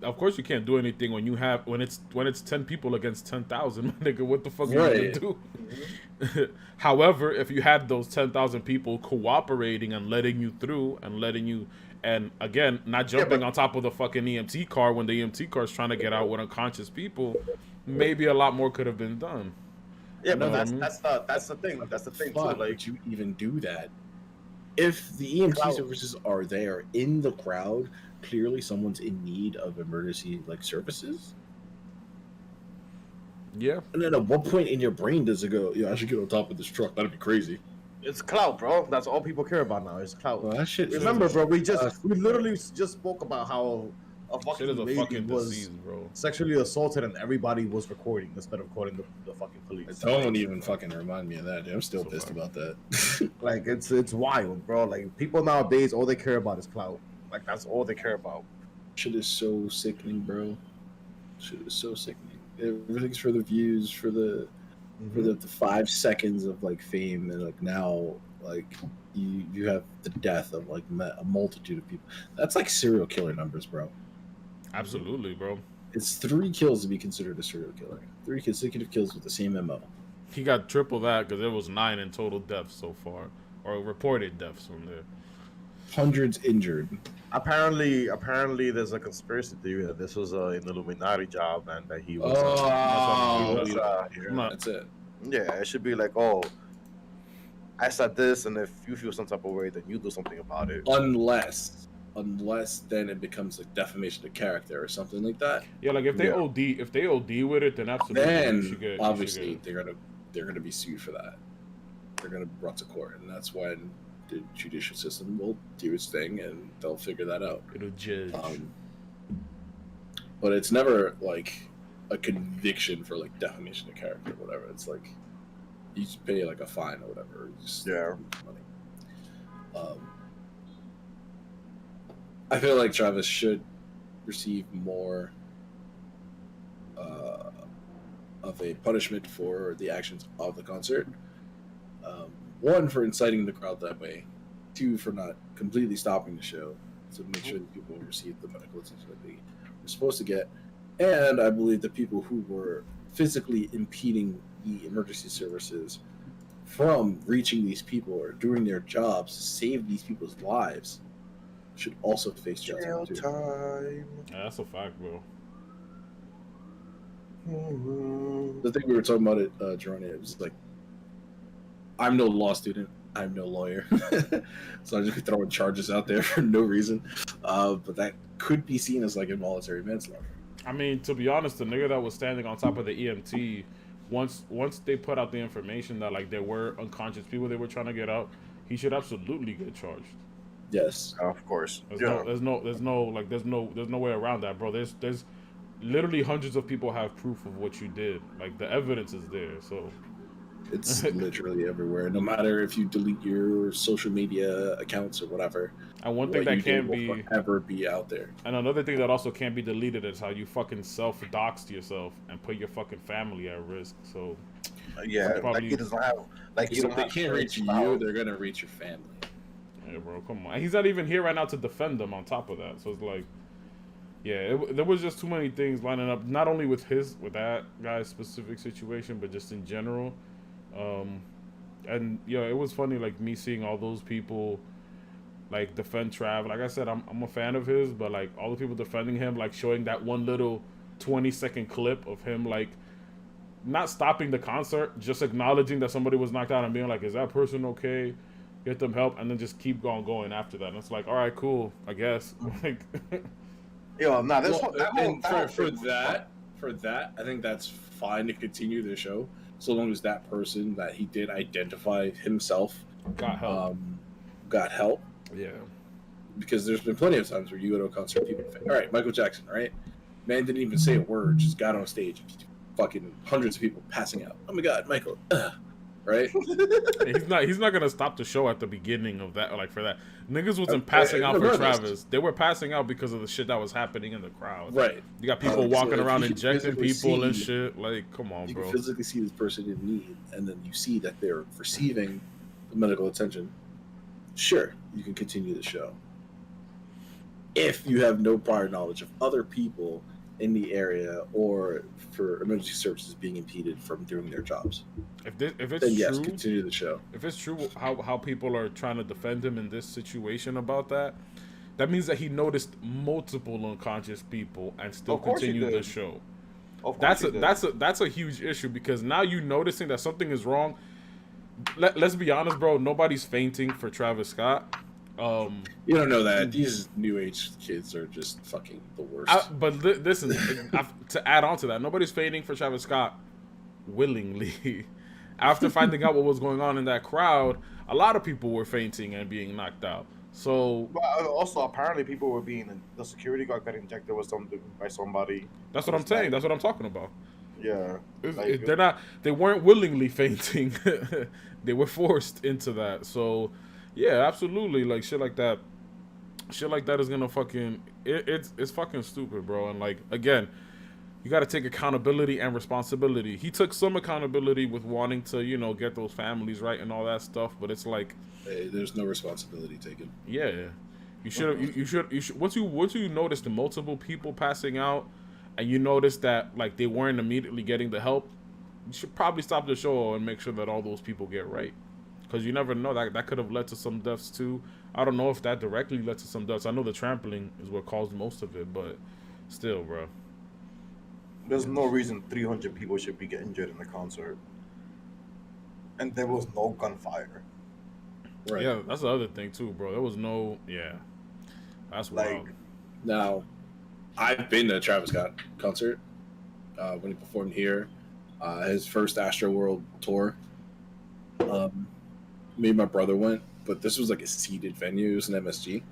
Of course, you can't do anything when it's 10 people against 10,000, nigga. What the fuck are you gonna do? However, if you had those 10,000 people cooperating and letting you through and again, not jumping on top of the fucking EMT car when the EMT car is trying to get out with unconscious people, maybe a lot more could have been done. Yeah, but that's the thing. That's the thing too. Like, would you even do that? If the EMT services are there in the crowd, clearly someone's in need of emergency like services. Yeah. And then at what point in your brain does it go, I should get on top of this truck? That'd be crazy. It's clout, bro. That's all people care about now. It's clout. Well, that shit. Remember, bro, we literally just spoke about how a fucking lady was disease, bro. Sexually assaulted and everybody was recording instead of calling the fucking police. Don't even fucking remind me of that, dude. I'm still pissed about that. Like, it's wild, bro. Like, people nowadays, all they care about is clout. Like, that's all they care about. Shit is so sickening, bro. Shit is so sickening. Everything's for the views, for the for the 5 seconds of like fame, and like now like you have the death of like a multitude of people. That's like serial killer numbers, bro. Absolutely, bro. It's 3 kills to be considered a serial killer. 3 consecutive kills with the same MO. He got triple that because there was 9 in total deaths so far, or reported deaths from there. Hundreds injured. Apparently, there's a conspiracy theory that this was an Illuminati job and that he was. That's it. Yeah, it should be like, oh, I said this, and if you feel some type of way, then you do something about it. Unless then it becomes like defamation of character or something like that. Yeah, like if they OD with it, then absolutely. Then obviously they're gonna be sued for that. They're gonna be brought to court, and that's when the judicial system will do its thing, and they'll figure that out. It'll judge. But it's never like a conviction for like defamation of character or whatever. It's like you just pay like a fine or whatever. Just money. I feel like Travis should receive more of a punishment for the actions of the concert. 1, for inciting the crowd that way. 2, for not completely stopping the show to make sure that people receive the medical attention that they were supposed to get. And I believe the people who were physically impeding the emergency services from reaching these people or doing their jobs to save these people's lives should also face jail time. Yeah, that's a fact, bro. The thing we were talking about at Juhrownee, it was like, I'm no law student, I'm no lawyer, so I just be throwing charges out there for no reason. But that could be seen as like involuntary manslaughter. I mean, to be honest, the nigga that was standing on top of the EMT, once they put out the information that like there were unconscious people they were trying to get out, he should absolutely get charged. Yes, of course. There's no way around that, bro. There's literally hundreds of people have proof of what you did. Like the evidence is there, so it's literally everywhere. No matter if you delete your social media accounts or whatever. And one thing that can't ever be out there. And another thing that also can't be deleted is how you fucking self-doxed yourself and put your fucking family at risk. So yeah, probably, like he doesn't have like you don't. They can't reach you. They're gonna reach your family. Yeah, bro, come on. And he's not even here right now to defend them on top of that. So it's like, yeah, there was just too many things lining up. Not only with that guy's specific situation, but just in general. And yeah, it was funny, like me seeing all those people like defend Trav. Like I said, I'm a fan of his, but like all the people defending him, like showing that one little 20-second clip of him like not stopping the concert, just acknowledging that somebody was knocked out and being like, is that person okay? Get them help, and then just keep going after that. And it's like, all right, cool, I guess. Like, yo, nah, for that, I think that's fine to continue the show, so long as that person that he did identify himself got help. Yeah, because there's been plenty of times where you go to a concert, people think, all right, Michael Jackson, right? Man didn't even say a word, just got on stage, fucking hundreds of people passing out. Oh my God, Michael. Right? He's not gonna stop the show at the beginning of that. Like for that, niggas wasn't passing out for Travis. They were passing out because of the shit that was happening in the crowd. Right. You got people walking around injecting people and shit. Like, come on, bro. You can physically see this person in need, and then you see that they're receiving the medical attention. Sure, you can continue the show. If you have no prior knowledge of other people in the area or for emergency services being impeded from doing their jobs. If it's then true, yes, continue the show. If it's true how people are trying to defend him in this situation about that means that he noticed multiple unconscious people and still continued the show. That's a huge issue, because now you noticing that something is wrong. Let's be honest, bro. Nobody's fainting for Travis Scott. You don't know that. These new age kids are just fucking the worst. But listen, to add on to that, nobody's fainting for Travis Scott willingly. After finding out what was going on in that crowd, a lot of people were fainting and being knocked out. So, but also apparently people were the security guard got injected with something by somebody. That's what I'm saying. That's what I'm talking about. Yeah, they weren't willingly fainting. They were forced into that. So, yeah, absolutely. Like shit like that is gonna fucking it's fucking stupid, bro. And like again, you got to take accountability and responsibility. He took some accountability with wanting to, you know, get those families right and all that stuff. But it's like, hey, there's no responsibility taken. yeah, you should. You should. Once you notice the multiple people passing out, and you notice that like they weren't immediately getting the help, you should probably stop the show and make sure that all those people get right. Because you never know, that could have led to some deaths too. I don't know if that directly led to some deaths. I know the trampling is what caused most of it, but still, bro. There's no reason 300 people should be getting injured in the concert, and there was no gunfire. Right. Yeah, that's the other thing too, bro. There was no, that's wild. Now, I've been to a Travis Scott concert when he performed here. His first AstroWorld tour. Me and my brother went, but this was like a seated venue. It was an MSG.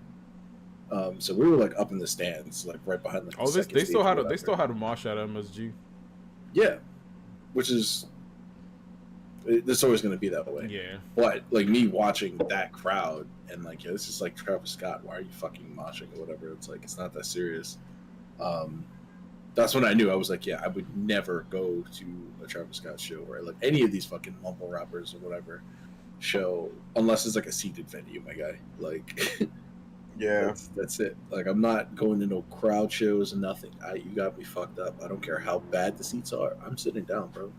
So we were like up in the stands, like right behind. Like, they still had a mosh at MSG. Yeah, which is it's always going to be that way. Yeah, but like me watching that crowd and like, yeah, this is like Travis Scott. Why are you fucking moshing or whatever? It's like it's not that serious. That's when I knew. I was like, yeah, I would never go to a Travis Scott show or like any of these fucking mumble rappers or whatever show unless it's like a seated venue, my guy. Like, yeah, that's it. Like, I'm not going to no crowd shows and nothing. You got me fucked up. I don't care how bad the seats are. I'm sitting down, bro.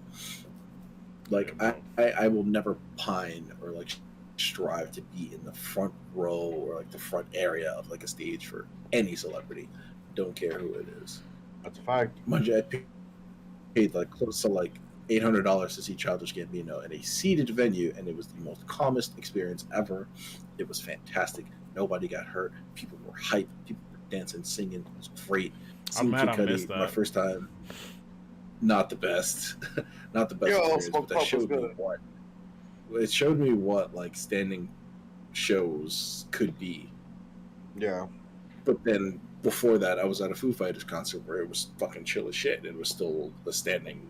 Like, I will never pine or like strive to be in the front row or like the front area of like a stage for any celebrity. Don't care who it is. That's a fact. Mind you, I paid like close to like $800 to see Childish Gambino in a seated venue, and it was the most calmest experience ever. It was fantastic. Nobody got hurt. People were hyped. People were dancing, singing. It was great. I'm mad I missed that. My first time. Not the best. Not the best experience, but that showed me what. It showed me what like standing shows could be. Yeah. But then before that, I was at a Foo Fighters concert where it was fucking chill as shit. It was still a standing.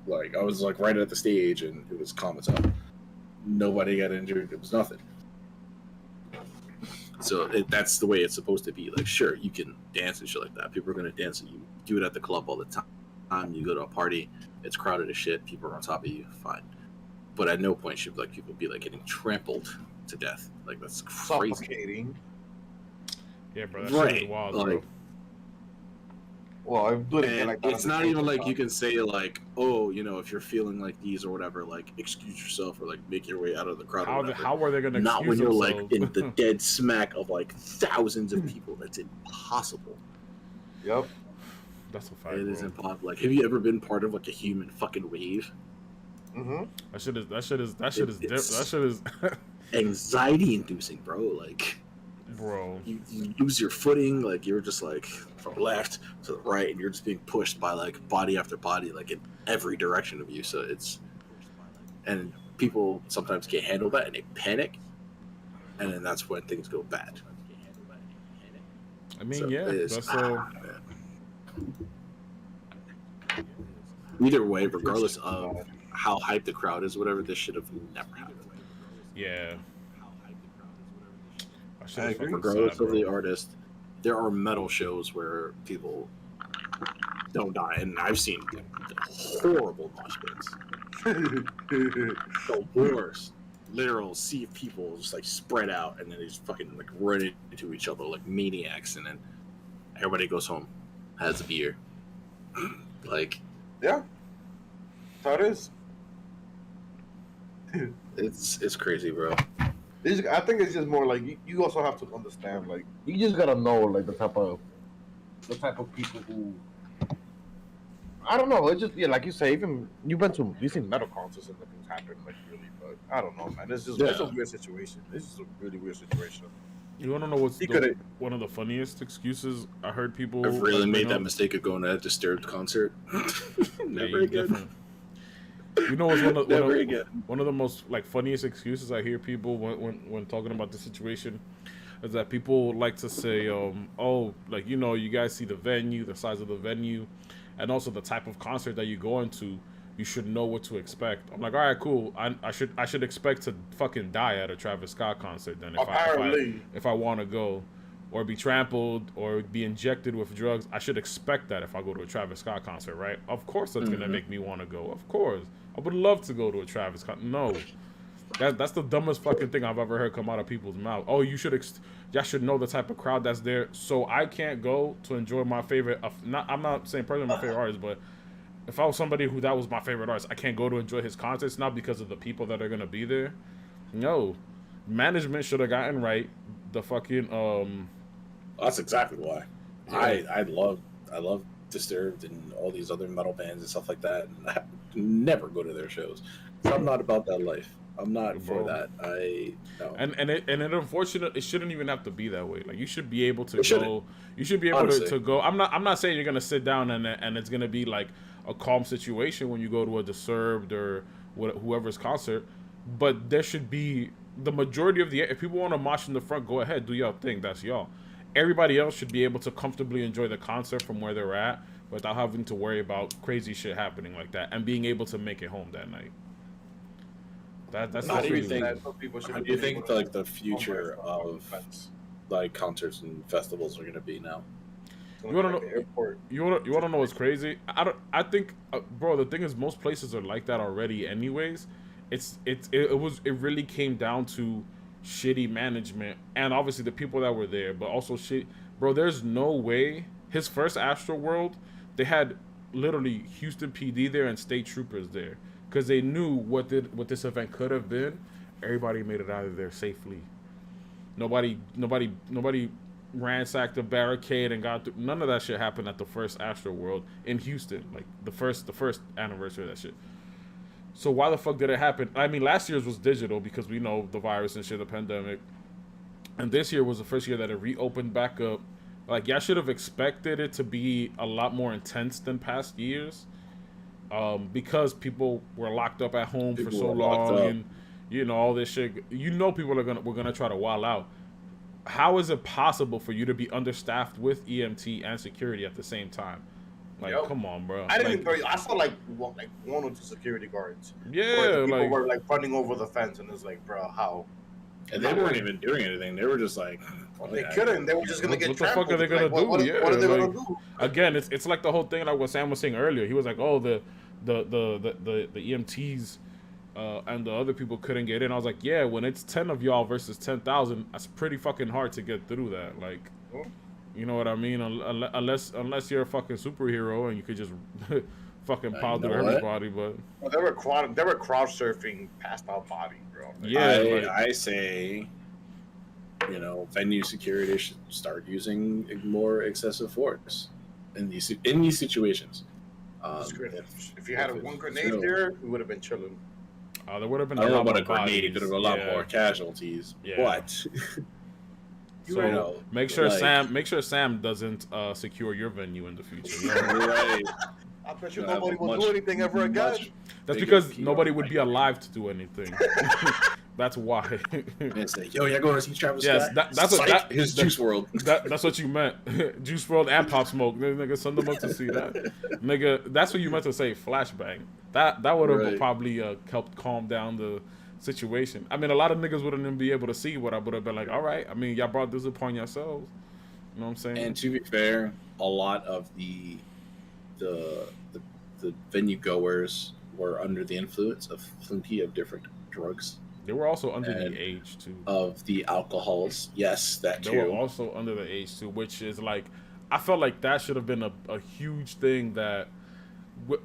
Like, I was like right at the stage and it was calm as hell. Nobody got injured. It was nothing. So that's the way it's supposed to be. Like, sure, you can dance and shit like that. People are going to dance and you do it at the club all the time. You go to a party, it's crowded as shit. People are on top of you. Fine. But at no point should like people be like getting trampled to death. Like, that's crazy. Suffocating. Yeah, bro. That shit is wild, like, bro. Well, I wouldn't like that. It's not even like you can say like, oh, you know, if you're feeling like these or whatever, like excuse yourself or like make your way out of the crowd. How are they gonna? Not when you're themselves? like in the dead smack of like thousands of people. That's impossible. Yep. That's a fact. It bro. is impossible. Like, have you ever been part of like a human fucking rave? Mm-hmm. That shit is anxiety inducing, bro. Like, bro, you lose your footing. Like, you're just like from left to the right, and you're just being pushed by like body after body, like in every direction of you. So it's, and people sometimes can't handle that and they panic, and then that's when things go bad. I mean, So yeah, it is- that's so. Either way, regardless of how hyped the crowd is, whatever, this should have never happened. Yeah. I agree. Regardless of the artist, there are metal shows where people don't die, and I've seen horrible mosh pits. The worst. Literal sea of people just like spread out, and then they just fucking like run into each other like maniacs, and then everybody goes home, has a beer. Like, Yeah. That's how it is. it's crazy, bro. I think it's just more like you also have to understand, like, you just gotta know like the type of people who, I don't know. It's just, yeah, like you say, even you've seen metal concerts and nothing's happened, like, really. But I don't know, man. It's a weird situation. It's just a really weird situation. You want to know what's one of the funniest excuses I heard people? I've really made that mistake of going to a Disturbed concert. Never again. Different. You know what's one of the most like funniest excuses I hear people when talking about the situation is that people like to say, oh, like, you know, you guys see the venue, the size of the venue, and also the type of concert that you go into, you should know what to expect. I'm like, all right, cool. I should expect to fucking die at a Travis Scott concert then if I want to go. or be trampled or be injected with drugs, I should expect that if I go to a Travis Scott concert, right? Of course that's going to make me want to go. Of course. I would love to go to a Travis Scott. No. That's the dumbest fucking thing I've ever heard come out of people's mouth. Oh, y'all should know the type of crowd that's there. So I can't go to enjoy my favorite. I'm not saying personally my favorite artist, but if I was somebody who that was my favorite artist, I can't go to enjoy his concerts, not because of the people that are gonna be there. No, management should have gotten right. The fucking That's exactly why. Yeah. I love Disturbed and all these other metal bands and stuff like that, and I never go to their shows. So I'm not about that life. I'm not for that. No. And it unfortunate. It shouldn't even have to be that way. Like you should be able to shouldn't. go. You should be able Honestly. to go. I'm not saying you're gonna sit down and it's gonna be like a calm situation when you go to a Disturbed or whoever's concert. But there should be the majority of if people want to march in the front, go ahead, do y'all thing. That's y'all. Everybody else should be able to comfortably enjoy the concert from where they're at without having to worry about crazy shit happening like that and being able to make it home that night. That's How do you really think? People How do you think like the future of like concerts and festivals are going to be now? You wanna know? You wanna know what's crazy? I think, bro. The thing is, most places are like that already. Anyways, it really came down to shitty management and obviously the people that were there, but also shit, bro. There's no way his first AstroWorld, they had literally Houston PD there and state troopers there because they knew what this event could have been. Everybody made it out of there safely. Nobody ransacked a barricade and got through. None of that shit happened at the first AstroWorld in Houston, like the first anniversary of that shit. So why the fuck did it happen? I mean, last year's was digital because we know the virus and shit, the pandemic, and this year was the first year that it reopened back up. Like, y'all should have expected it to be a lot more intense than past years, because people were locked up at home for so long, and you know all this shit. You know, people were gonna try to wild out. How is it possible for you to be understaffed with EMT and security at the same time? Like, come on, bro. I didn't. I saw like one or two security guards. Yeah, people were like running over the fence, and it's like, bro, how? And they weren't even doing anything. They were just like, they couldn't. They were just gonna get what trampled. The fuck are they gonna do? What are they gonna do? Again, it's like the whole thing like what Sam was saying earlier. He was like, oh, the EMTs and the other people couldn't get in. I was like, yeah, when it's 10 of y'all versus 10,000, that's pretty fucking hard to get through that. Like, you know what I mean? Unless you're a fucking superhero and you could just fucking pile through everybody. But they were crowd surfing past our body, bro. Like, yeah, I say, you know, venue security should start using more excessive force in these situations. If you had one grenade there, we would have been chilling. There would have been. I don't know about a bodies. grenade. It could have been a lot more casualties. Yeah. But so make sure Sam doesn't secure your venue in the future. You know? Right. I bet you nobody will do anything ever again. That's because nobody would be alive to do anything. That's why. It's like, yo, you're going to see Travis Yes, Scott? that's his Juice World. That's what you meant. Juice World and Pop Smoke. Nigga, send them up to see that. Nigga, that's what you meant to say. Flashbang. That would have probably helped calm down the situation. I mean, a lot of niggas wouldn't even be able to see what I would have been like. All right. I mean, y'all brought this upon yourselves. You know what I'm saying? And to be fair, a lot of the venue goers were under the influence of plenty of different drugs. They were also under the age too. Of the alcohols, yes, that too. They were also under the age too, which is like, I felt like that should have been a huge thing. That,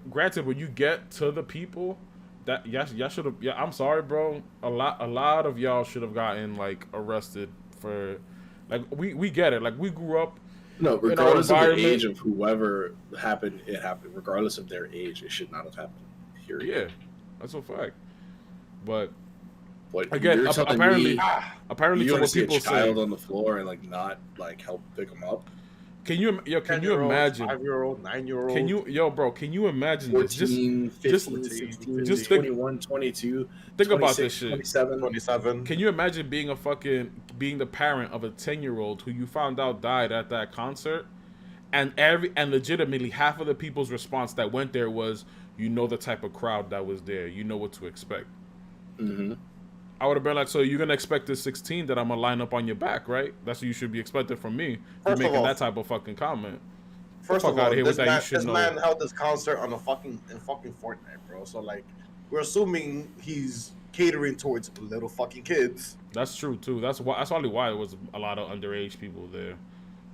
granted, when you get to the people, that y'all should have. Yeah, I'm sorry, bro. A lot of y'all should have gotten like arrested for, like we get it. Like we grew up. No, regardless of the age of whoever it happened. Regardless of their age, it should not have happened. Period. Yeah, that's a fact. But what, again, apparently, you from what see people a child say, on the floor and like not like help pick them up. Can you imagine 5-year-old, 9-year-old? Can you imagine 14, this? 15, 16, just 21, 22. Think about this shit. 27. Can you imagine being the parent of a 10-year-old who you found out died at that concert, and legitimately half of the people's response that went there was, you know, the type of crowd that was there, you know what to expect. Mm-hmm. I would have been like, so you're gonna expect this 16 that I'm gonna line up on your back, right? That's what you should be expecting from me. You're making that type of fucking comment. First of all, here with that, this man held this concert on in fucking Fortnite, bro. So like, we're assuming he's catering towards little fucking kids. That's true too. That's probably why there was a lot of underage people there.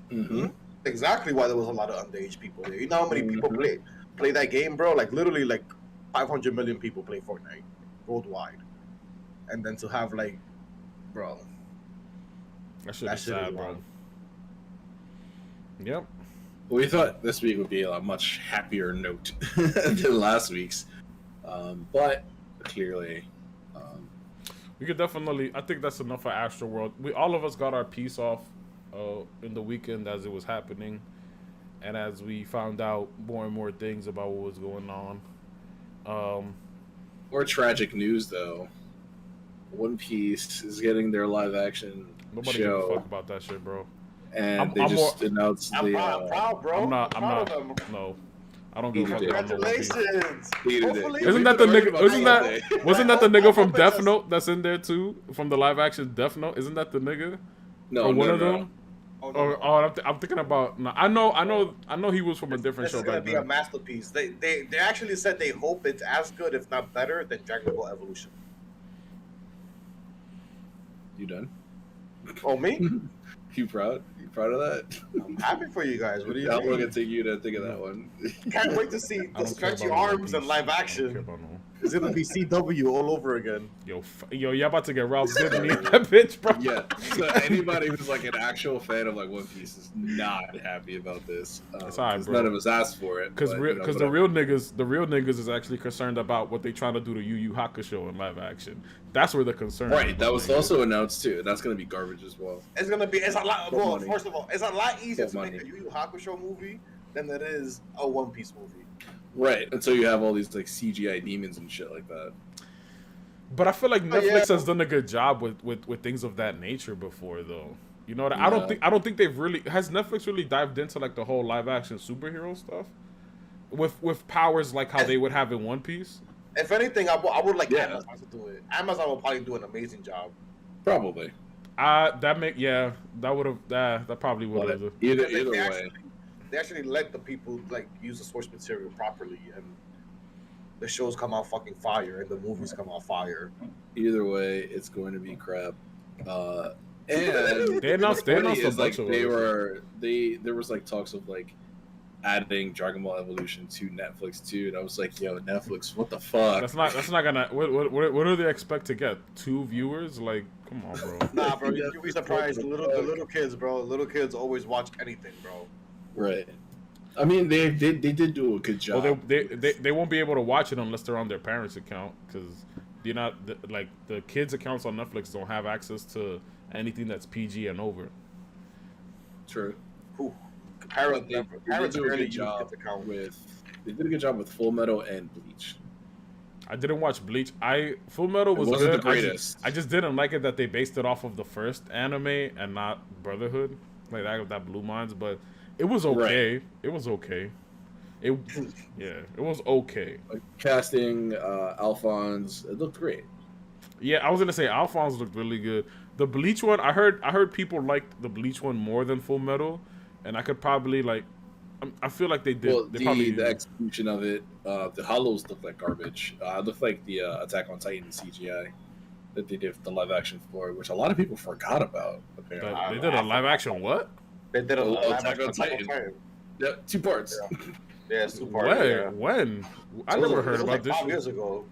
Mm-hmm. Exactly why there was a lot of underage people there. You know how many people play that game, bro? Like literally, like 500 million people play Fortnite worldwide, and then to have like, bro, that shit is sad, bro. Yep. We thought this week would be a much happier note than last week's, but clearly, we could definitely. I think that's enough for AstroWorld. All of us got our piece off in the weekend as it was happening, and as we found out more and more things about what was going on. More tragic news, though. One Piece is getting their live action Nobody show. gives a fuck about that shit, bro. And they just announced I'm proud, bro. I'm not. No, I don't give a fuck about no One Piece. Congratulations. Isn't that the nigga? Wasn't that the nigga from Death Note that's in there too? From the live action Death Note? Isn't that the nigga? No, or one of no. them? I'm thinking about. No, I know he was from a different show. This is gonna be a masterpiece. They actually said they hope it's as good, if not better, than Dragon Ball Evolution. You done? Oh, me? You proud? You proud of that? I'm happy for you guys. What do you How mean? long it take you to think of that one? Can't wait to see the stretchy arms in live action. It's gonna be CW all over again. Yo, you about to get Ralph Sidney in that bitch, bro. Yeah. So anybody who's like an actual fan of like One Piece is not happy about this. It's all right, bro. None of us asked for it. Because the real niggas is actually concerned about what they trying to do to Yu Yu Hakusho in live action. That's where the concern. Right. That was also announced too. That's gonna be garbage as well. It's a lot. Well, first of all, it's a lot easier to money. make a Yu Yu Hakusho movie than it is a One Piece movie. Right. Until you have all these like CGI demons and shit like that. But I feel like Netflix has done a good job with things of that nature before, though. You know what? I don't think they've really. Has Netflix really dived into like the whole live action superhero stuff with powers like how they would have in One Piece? If anything, I would like Amazon to do it. Amazon will probably do an amazing job. Probably. That probably would have. Either way. They actually let the people like use the source material properly, and the shows come out fucking fire, and the movies come out fire. Either way, it's going to be crap. And they announced a bunch of there was like talks of like adding Dragon Ball Evolution to Netflix too, and I was like, yo, Netflix, what the fuck? That's not gonna. What do they expect to get? 2 viewers? Like, come on, bro. Nah, bro, you'll be surprised. The little kids, bro. Little kids always watch anything, bro. Right. I mean, they did do a good job. Well, they won't be able to watch it unless they're on their parents' account, because the kids' accounts on Netflix don't have access to anything that's PG and over. True. Parents They did a good job with Full Metal and Bleach. I didn't watch Bleach. Full Metal was wasn't good. the greatest. I just didn't like it that they based it off of the first anime and not Brotherhood, like that Blue Minds. But it was okay. Right. It was okay. It was okay. Like casting, Alphonse, it looked great. Yeah, I was gonna say Alphonse looked really good. The Bleach one, I heard people liked the Bleach one more than Full Metal, and I could probably I feel like they did. Well, the execution of it, the hollows looked like garbage. It looked like the Attack on Titan CGI that they did the live action for, which a lot of people forgot about. Apparently, they did a live action what? They did a live Attack on Titan. Yeah, 2 parts. Yeah, it's 2 parts. When? I never heard about this. 5 years ago.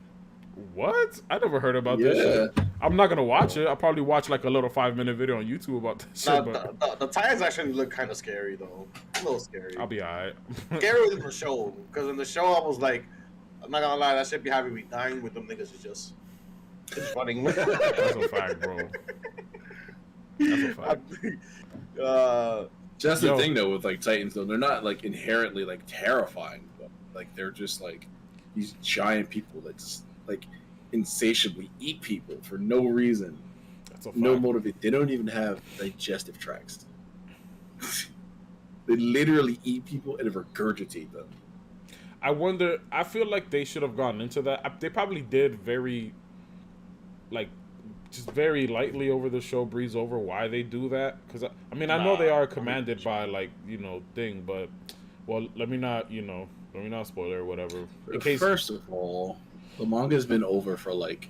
What? I never heard about this shit. I'm not gonna watch it. I'll probably watch like a little 5-minute video on YouTube about this shit. The Titans actually look kind of scary though. A little scary. I'll be alright. Scarier than the show, because in the show I was like, I'm not gonna lie, that shit be having me dying with them niggas is just running. That's a fact, bro. That's a fact. That's the thing though with like Titans though, they're not like inherently like terrifying, but like they're just like these giant people that just like insatiably eat people for no reason. That's a fact. No motivation. They don't even have digestive tracts. They literally eat people and regurgitate them. I wonder. I feel like they should have gone into that. They probably did very, like, just very lightly over the show, breeze over why they do that. Because I mean, I know they are commanded by like thing, but well, let me not spoil it or whatever. In case, first of all, the manga's been over for like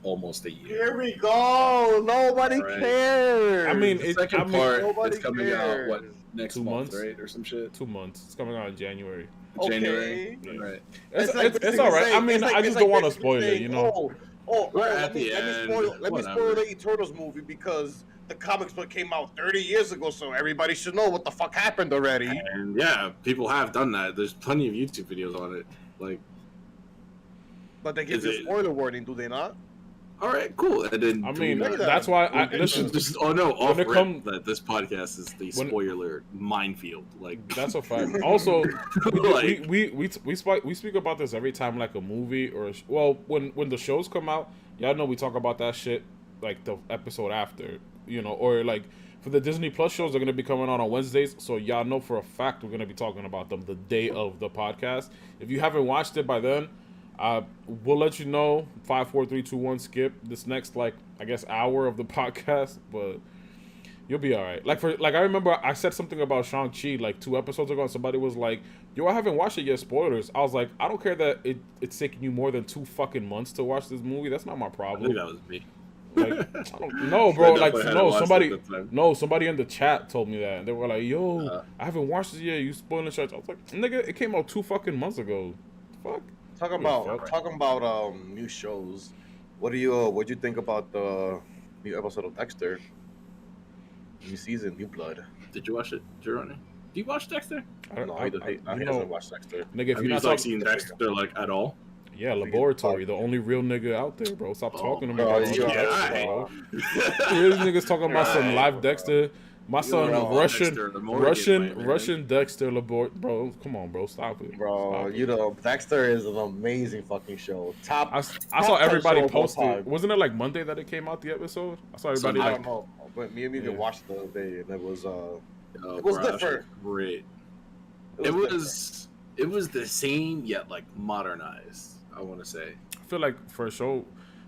almost a year. Here we go. Nobody cares. I mean, The second part is coming cares. out next 2 month, months, right, or some shit. 2 months. It's coming out in January. January, Yeah. right? It's all right. I mean, I just don't want to spoil it, you know. Let me spoil the Eternals movie because the comics book came out 30 years ago, so everybody should know what the fuck happened already. And yeah, people have done that. There's plenty of YouTube videos on it. Like, but they give you a spoiler warning, do they not? all right, cool. And then I mean, that's why I listen. Just off rip that this podcast is the spoiler minefield. Like, that's a fact. Also, like, we speak about this every time, like a movie or when the shows come out. Y'all know we talk about that shit like the episode after, or like for the Disney Plus shows, they're gonna be coming out on Wednesdays. So y'all know for a fact we're gonna be talking about them the day of the podcast. If you haven't watched it by then, we'll let you know. 5, 4, 3, 2, 1. Skip this next hour of the podcast, but you'll be all right. I remember I said something about Shang-Chi like 2 episodes ago, and somebody was like, "Yo, I haven't watched it yet. Spoilers." I was like, "I don't care that it's taking you more than 2 fucking months to watch this movie. That's not my I problem." think that was me. Like, I don't know, bro. Like, no, somebody in the chat told me that, and they were like, "Yo, I haven't watched it yet. You spoiling shit." I was like, "Nigga, it came out 2 fucking months ago. Fuck." Talking about new shows. What'd you think about the new episode of Dexter? New season, new blood. Did you watch it, Juhrownee? Do you watch Dexter? He hasn't watched Dexter. Nigga, if Have you're you not seen Dexter like at all? yeah, Laboratory, the only real nigga out there, bro. Stop talking to me about yeah. Dexter, bro. These niggas talking about some live Dexter. My son, Russian Dexter Labor. Bro, come on, bro, stop it. Bro, stop it. Dexter is an amazing fucking show. I saw everybody post it. Wasn't it like Monday that it came out, the episode? I saw everybody I don't know, but me and Megan watched the other day, and it was different. Great. It was the same yet like modernized, I want to say. I feel like for a show,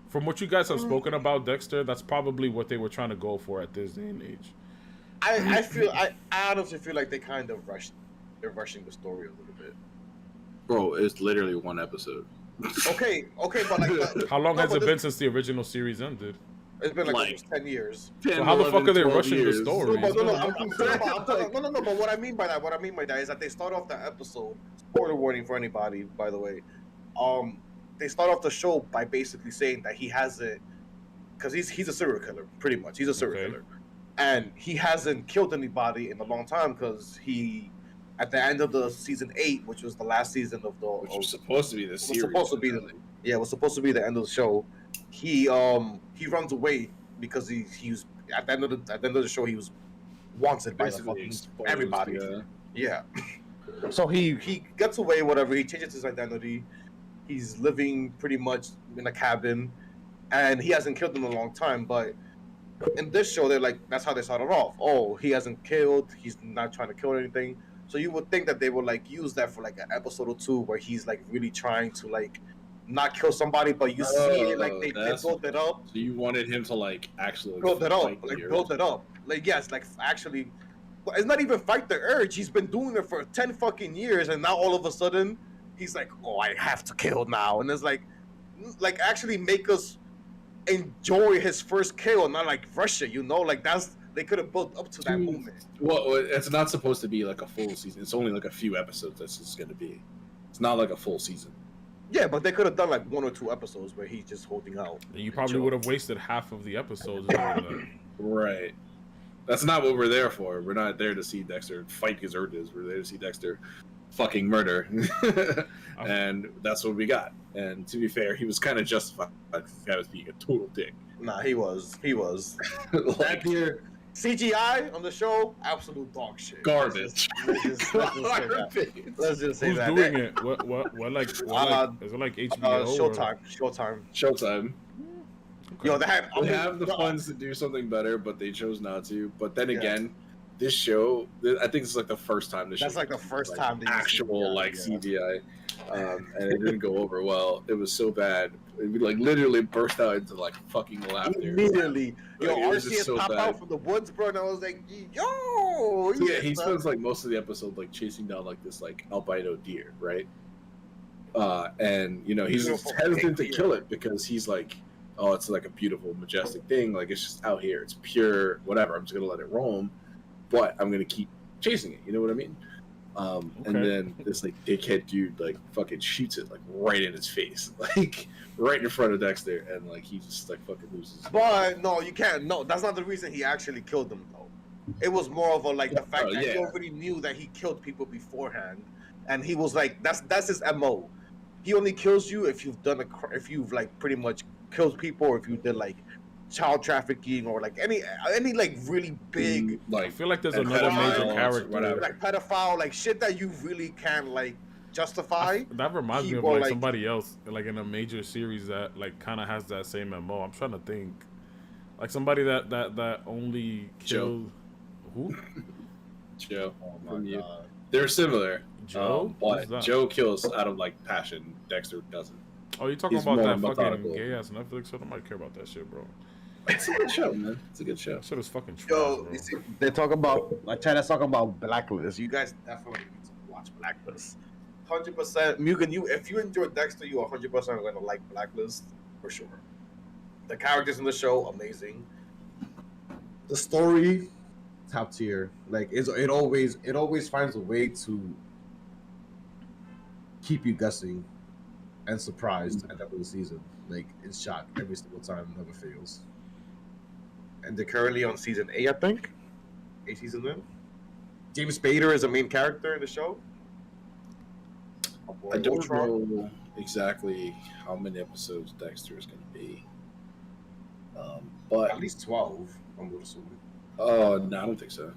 from what you guys have spoken about Dexter, that's probably what they were trying to go for at this day and age. I honestly feel like they kind of they're rushing the story a little bit. Bro, it's literally 1 episode. Okay, but like, how long has it been since the original series ended? It's been like almost 10 years. 10, so how the fuck are they rushing years. the story? No, but what I mean by that is that they start off the episode. Spoiler warning for anybody, by the way. They start off the show by basically saying that he hasn't, because he's a serial killer, pretty much. He's a serial killer. And he hasn't killed anybody in a long time because he, at the end of the season 8, which was the last season of the, which was supposed to be the series. It was supposed to be the end of the show. He runs away because he was at the end of the show he was wanted by the fucking everybody. Yeah. So he gets away, whatever. He changes his identity. He's living pretty much in a cabin, and he hasn't killed in a long time, but. In this show, they're like, that's how they started off. Oh, he hasn't killed. He's not trying to kill anything. So you would think that they would like use that for like an episode or 2 where he's like really trying to like not kill somebody, but you see it like they built it up. So you wanted him to like actually build it up. Like yes, like actually, it's not even fight the urge. He's been doing it for 10 fucking years, and now all of a sudden he's like, oh, I have to kill now, and it's like actually make us enjoy his first kill, not like rush it, like they could have built up to that moment. Well, it's not supposed to be like a full season. It's only like a few episodes. That's just going to be. It's not like a full season. Yeah, but they could have done like 1 or 2 episodes where he's just holding out. You probably would have wasted half of the episodes doing that. Right. That's not what we're there for. We're not there to see Dexter fight his urges. We're there to see Dexter fucking murder. And that's what we got. And to be fair, he was kind of justified because the guy was being a total dick. Nah, he was. Like, here, CGI on the show, absolute dog shit. Garbage. Let's just say that. Who's doing it? What like is it like HBO? Showtime. Yo, they have the funds to do something better, but they chose not to. But then again, this show, I think it's like the first time this That's show like the first time that you actual CGI, like yeah. CGI, and it didn't go over well. It was so bad. We like literally burst out into like fucking laughter. Immediately, Like, it was Arceus just so pop bad. out from the woods, bro, and I was like, yo. So, yeah, he spends like most of the episode like chasing down like this like albino deer, right? And you know he's Beautiful hesitant to deer. kill it because he's like, oh, it's like a beautiful, majestic thing. Like it's just out here, it's pure, whatever. I'm just gonna let it roam, but I'm gonna keep chasing it. You know what I mean? And then this like dickhead dude like fucking shoots it like right in his face, like right in front of Dexter, and like he just like fucking loses. But no, you can't. No, that's not the reason he actually killed him, though. It was more of a like the fact that he already knew that he killed people beforehand, and he was like, that's his MO. He only kills you if you've done if you've like pretty much killed people, or if you did like child trafficking, or like any like really big Like I feel like there's and another pedophiles, major character. whatever. like pedophile, like shit that you really can't like justify. That reminds me of People, like like- somebody else, like in a major series that like kind of has that same MO. I'm trying to think, like somebody that only Joe. killed who? Joe. Oh From my you. god. They're similar. Joe? Who's But that? Joe kills out of like passion. Dexter doesn't. Oh, you talking he's about more that fucking methodical. gay ass Netflix show? Nobody care about that shit, bro. It's a good show, man. It's a good show. That shit is fucking trash, Yo, bro. you see, they talk about like China's talking about Blacklist. You guys definitely need to watch Blacklist. 100%. Mugen, if you enjoy Dexter, you 100% are gonna like Blacklist for sure. The characters in the show, amazing. The story, top tier. Like it always finds a way to keep you guessing and surprised at the end of the season. Like it's shock every single time, never fails. And they're currently on season 8, I think. 8 seasons in. James Spader is a main character in the show. I don't know exactly how many episodes Dexter is going to be. But At least 12, I'm assuming. oh no, I don't think so.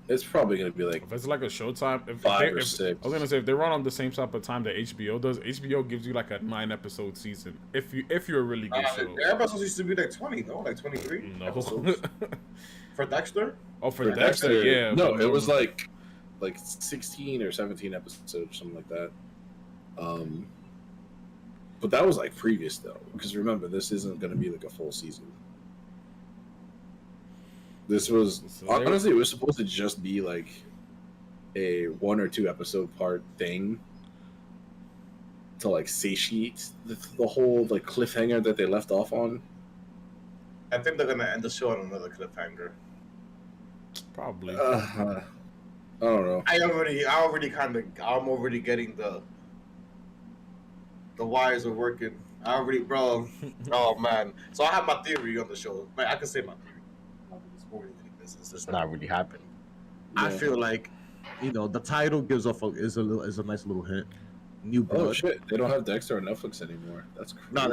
It's probably going to be like If it's like a Showtime, if 5 or if, 6. I was gonna say if they run on the same type of time that HBO does, HBO gives you like a 9-episode season. If you're a really good show. Their episodes used to be like 20, no? Like 23 No. episodes. For Dexter? Oh, for For Dexter, yeah. No, but it was like 16 or 17 episodes or something like that. But that was like previous though, because remember this isn't going to be like a full season. This was So honestly it was supposed to just be like a 1 or 2 episode part thing to like satiate the whole like cliffhanger that they left off on. I think they're gonna end the show on another cliffhanger. probably. I don't know. I'm already getting the wires are working. Bro. Oh man. So I have my theory on the show. Like, I can say my theory. It's more than any business. It's not really happening. I Yeah. feel like, the title gives off is a nice little hint. New blood. Oh shit! They don't have Dexter on Netflix anymore. That's crazy. No,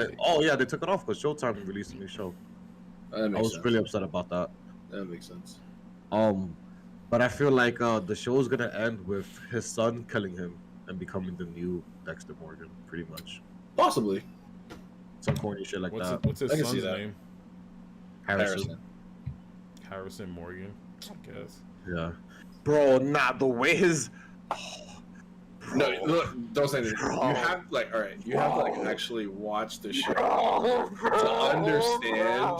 they took it off because Showtime released a new show. That I makes was sense. really upset about that. That makes sense. But I feel like the show is gonna end with his son killing him and becoming the new Dexter Morgan, pretty much. Possibly. Some corny shit like that. What's his I can see son's that. name? Harrison. Harrison Morgan, I guess. Yeah. Bro, the way his. No, look, don't say anything. Bro. You have all right. You have to actually watch the show Bro, to understand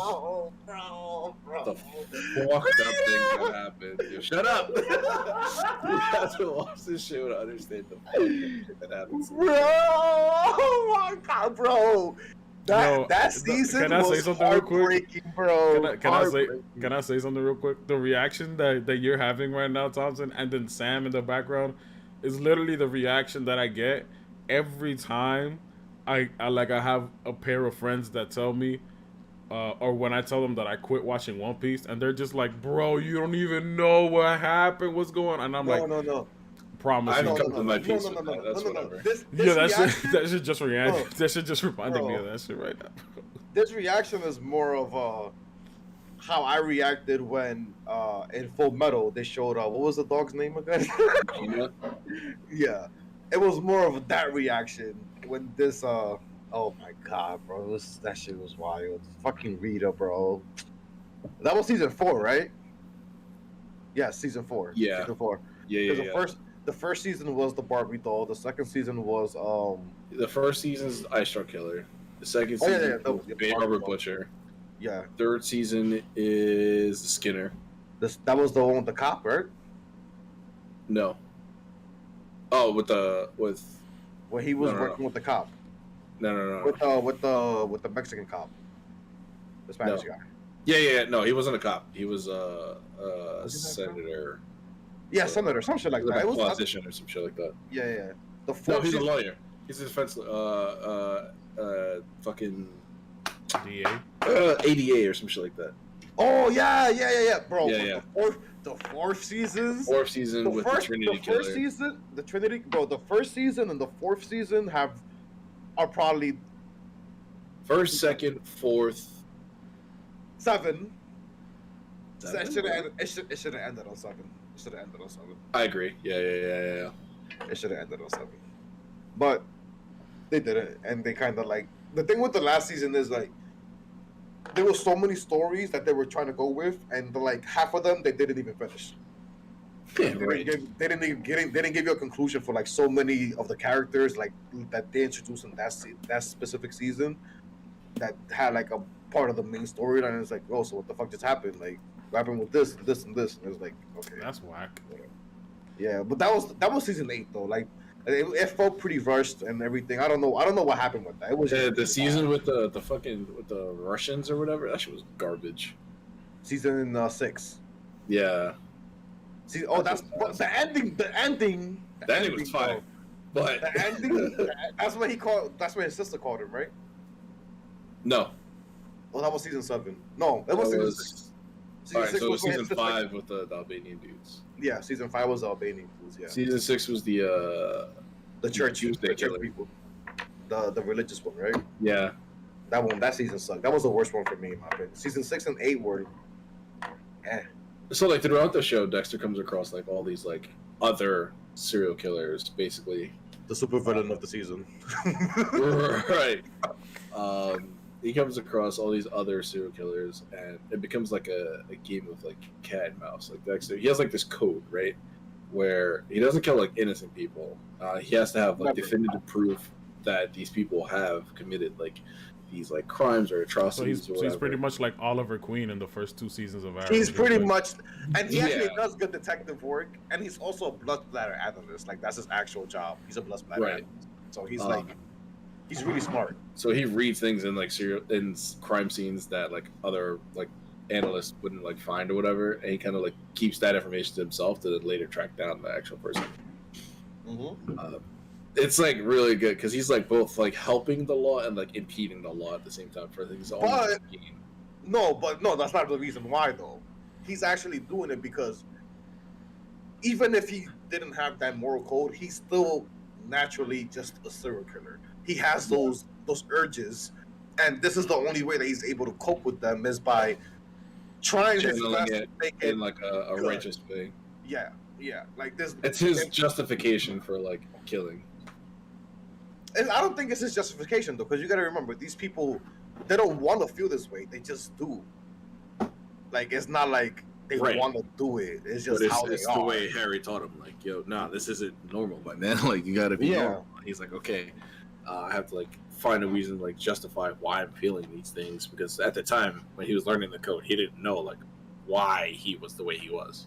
the fucked up things that happened. Yo, shut up. You have to watch the show to understand the fucked up shit that happens. Bro, oh my god, bro. That season can I say was something real quick? heartbreaking, bro. Can I say something real quick? The reaction that you're having right now, Thompson, and then Sam in the background, is literally the reaction that I get every time I have a pair of friends that tell me, or when I tell them that I quit watching One Piece, and they're just like, "Bro, you don't even know what happened. What's going on?" And I'm No. Promise I you. haven't come to my piece. No. That's whatever. This Yeah, reaction, that should just react. Bro. That should just reminded me Bro. of that shit right now. this reaction is more of how I reacted when in Full Metal they showed what was the dog's name again? Gina? Yeah, it was more of that reaction when this oh my god, bro, that shit was wild. Fucking Rita, bro. That was season 4, right? Yeah, season 4. Yeah. Season 4. Yeah. Because the first season was the Barbie doll. The second season was The first season's Ice Truck Killer. The second Oh, yeah, season yeah, was the Bay Barbie Harbor doll. Butcher. yeah. Third season is the Skinner. That was the one with the cop, right? No. Oh, with When he was No. working with the cop. no. With the Mexican cop. The Spanish guy. Yeah. No, he wasn't a cop. He was a Was he that cop? senator. Yeah, senator, some shit like that. A It was politician or some shit like that. Yeah. The No, fourth he's a season, lawyer. He's a defense. Fucking DA. ADA or some shit like that. Oh yeah, bro. Yeah. The fourth seasons. Fourth season with the Trinity Killer. First season, the Trinity, bro. The first season and the fourth season are probably First, second, fourth. 7. Seven? It should have ended on 7. It should have ended on 7. I agree. Yeah. It should have ended on 7. But they didn't, and they kind of like the thing with the last season is like there were so many stories that they were trying to go with, and like half of them they didn't even finish. Yeah, They didn't give you a conclusion for like so many of the characters like that they introduced in that specific season that had like a part of the main storyline. And it's like, oh, so what the fuck just happened? Like, what happened with this and this and this? And it was like, okay, That's whack. yeah. But that was season 8 though. Like, it felt pretty rushed and everything. I don't know what happened with that. It was the season with the Russians or whatever. That shit was garbage. season 6. Yeah. See, that's the ending. The ending was fine. But The ending. That's what his sister called him, right? no, Well, that was season 7. No, it was season 6. All right, so it was when season his sister- 5 with the Albanian dudes. Yeah, season 5 was the Albanian dudes. Yeah, Season 6 was the church Tuesday Killer. people, the religious one, right? yeah. That season sucked. That was the worst one for me, in my opinion. Season 6 and 8 were, So like throughout the show, Dexter comes across like all these like other serial killers, basically. the super villain of the season. Right. He comes across all these other serial killers, and it becomes like a game of like cat and mouse. Like Dexter, he has like this code, right, where he doesn't kill like innocent people. He has to have like definitive proof that these people have committed like these like crimes or So atrocities. he's pretty much like Oliver Queen in the first 2 seasons of Arrow. He's pretty Like, much, and he actually Yeah. does good detective work, and he's also a blood splatter analyst. Like that's his actual job. He's a blood splatter Right. analyst. So he's like, he's really smart. So he reads things in like crime scenes that like other like analysts wouldn't like find or whatever, and he kind of like keeps that information to himself to then later track down the actual person. Mm-hmm. It's like really good because he's like both like helping the law and like impeding the law at the same time for things. But no, that's not the reason why though. He's actually doing it because even if he didn't have that moral code, he's still naturally just a serial killer. He has those urges, and this is the only way that he's able to cope with them is by trying his channeling best it to make it. in like a good. righteous way. Yeah, like this. It's his justification for like killing. And I don't think it's his justification though, because you got to remember these people, they don't want to feel this way. They just do. Like it's not like they Right. want to do it. It's just But how it's they the are. way Harry taught him. Like, yo, nah, this isn't normal, my man. Like, you gotta be Yeah. normal. He's like, okay, I have to like find a reason to like justify why I'm feeling these things because at the time when he was learning the code, he didn't know like why he was the way he was.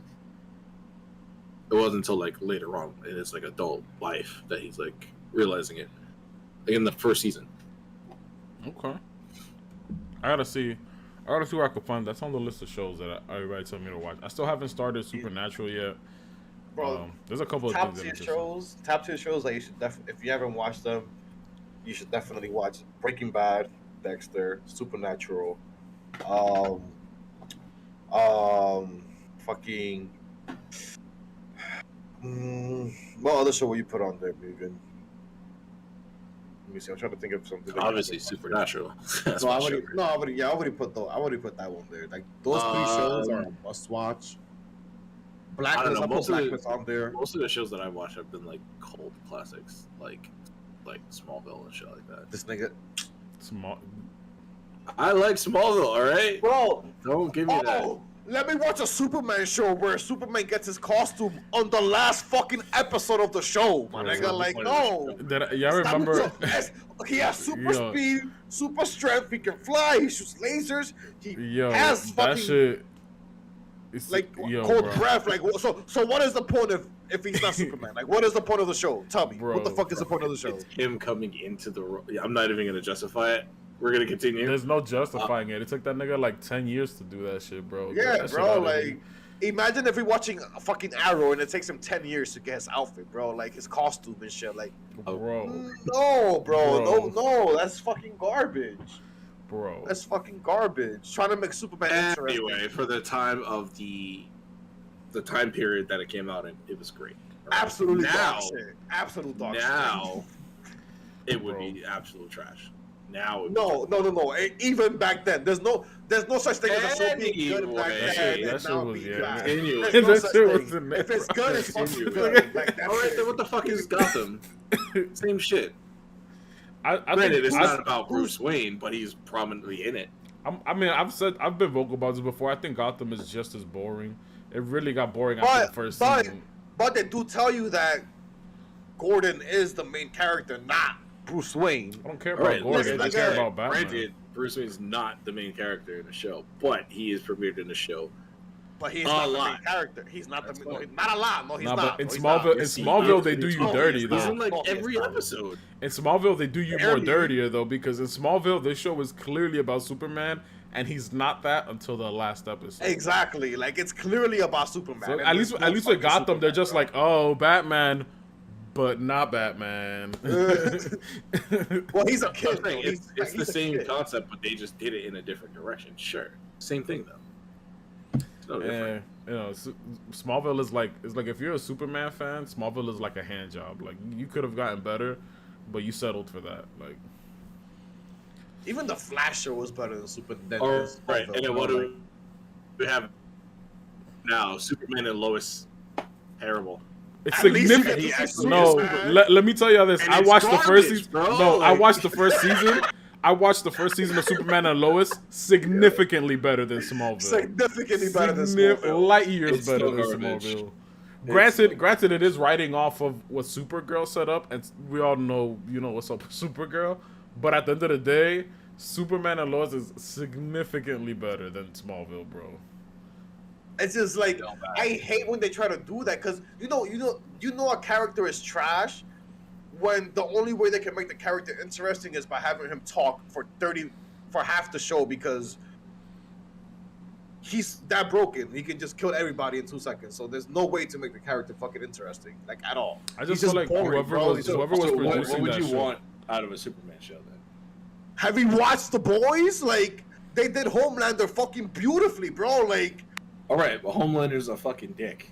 It wasn't until like later on in his like adult life that he's like realizing it. Like, in the first season. Okay. I gotta see where I can find. That's on the list of shows that everybody told me to watch. I still haven't started Supernatural yet. Bro, There's a couple of top things tier that shows. Top tier shows that you should if you haven't watched them, you should definitely watch Breaking Bad, Dexter, Supernatural, fucking. What other show will you put on there, Mugen? Let me see. I'm trying to think of something. Obviously Supernatural. That's No, I my show. already put that one there. Like those 3 shows are a must watch. Blacklist, I put Blacklist on there. Most of the shows that I watch have been like cult classics, like Smallville and shit like that. This nigga, Small. I like Smallville, all right? bro. Don't give me that. Oh, let me watch a Superman show where Superman gets his costume on the last fucking episode of the show, my Bro, nigga. Like, no. Y'all remember? He has super speed, super strength. He can fly. He shoots lasers. He has that fucking shit. like cold breath. Like, so what is the point if he's not Superman? Like, what is the point of the show? Tell me, what the fuck is the point of the show? It's him coming into the. I'm not even gonna justify it. We're gonna continue. There's no justifying it. It took that nigga like 10 years to do that shit, bro. Yeah, bro. Like, imagine if we're watching a fucking Arrow and it takes him 10 years to get his outfit, bro. Like his costume and shit. Like, bro. No, bro. No. That's fucking garbage. Bro. That's fucking garbage. Trying to make Superman interesting. Anyway, for the time of the time period that it came out in, it was great. Right? Absolutely dog shit. Absolute dog shit. Now, it would be absolute trash. Now, no. Even back then, there's no such thing as a show being good back then. That shit was bad. If it's good, it's fucking good. Like, all right, then what the fuck is Gotham? Same shit. I Granted, it's not about Bruce Wayne, but he's prominently in it. I've been vocal about this before. I think Gotham is just as boring. It really got boring after the first season. But they do tell you that Gordon is the main character, not Bruce Wayne. I don't care about Gordon. I care about Batman. Granted, Bruce Wayne's not the main character in the show, but he is premiered in the show. But he's not the main character. He's not the main. Not a lot. No, he's not. But in Smallville, they do you dirty. He's in like every episode. In Smallville, they do you more dirtier though, because in Smallville, this show is clearly about Superman, and he's not that until the last episode. Exactly. Like it's clearly about Superman. So at least with Gotham, they're just like, oh, Batman. But not Batman. Well, he's a kid. It's the same concept, but they just did it in a different direction. Sure, same thing though. It's no different. You know, Smallville is like if you're a Superman fan, Smallville is like a hand job. Like you could have gotten better, but you settled for that. Like even the Flash show was better than Superman. Right, and then what do we have now? Superman and Lois, terrible. It's significant. No, let me tell you this. I watched the first season. No, I watched the first season. I watched the first season of Superman and Lois. Significantly better than Smallville. Significantly better than Smallville. Light years better than Smallville. Granted, it is writing off of what Supergirl set up, and we all know, what's up with Supergirl. But at the end of the day, Superman and Lois is significantly better than Smallville, bro. It's just like I hate when they try to do that because you know a character is trash when the only way they can make the character interesting is by having him talk for half the show because he's that broken. He can just kill everybody in 2 seconds. So there's no way to make the character fucking interesting, like at all. I just feel like whoever was producing what would that you show. want out of a Superman show then? Have you watched The Boys? Like they did Homelander fucking beautifully, bro. Like. All right, but Homelander's a fucking dick.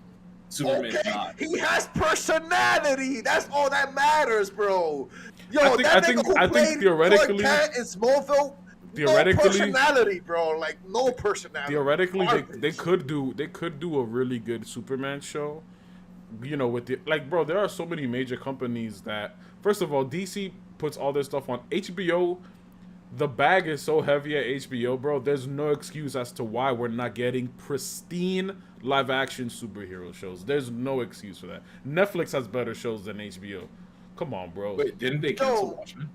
Superman's not. He has personality. That's all that matters, bro. Yo, I think theoretically, in Smallville, no personality, bro. Like no personality. Theoretically, they could do a really good Superman show. With bro, there are so many major companies that, first of all, DC puts all their stuff on HBO. The bag is so heavy at HBO, bro. There's no excuse as to why we're not getting pristine live-action superhero shows. There's no excuse for that. Netflix has better shows than HBO. Come on, bro. Wait, didn't they cancel Watchmen?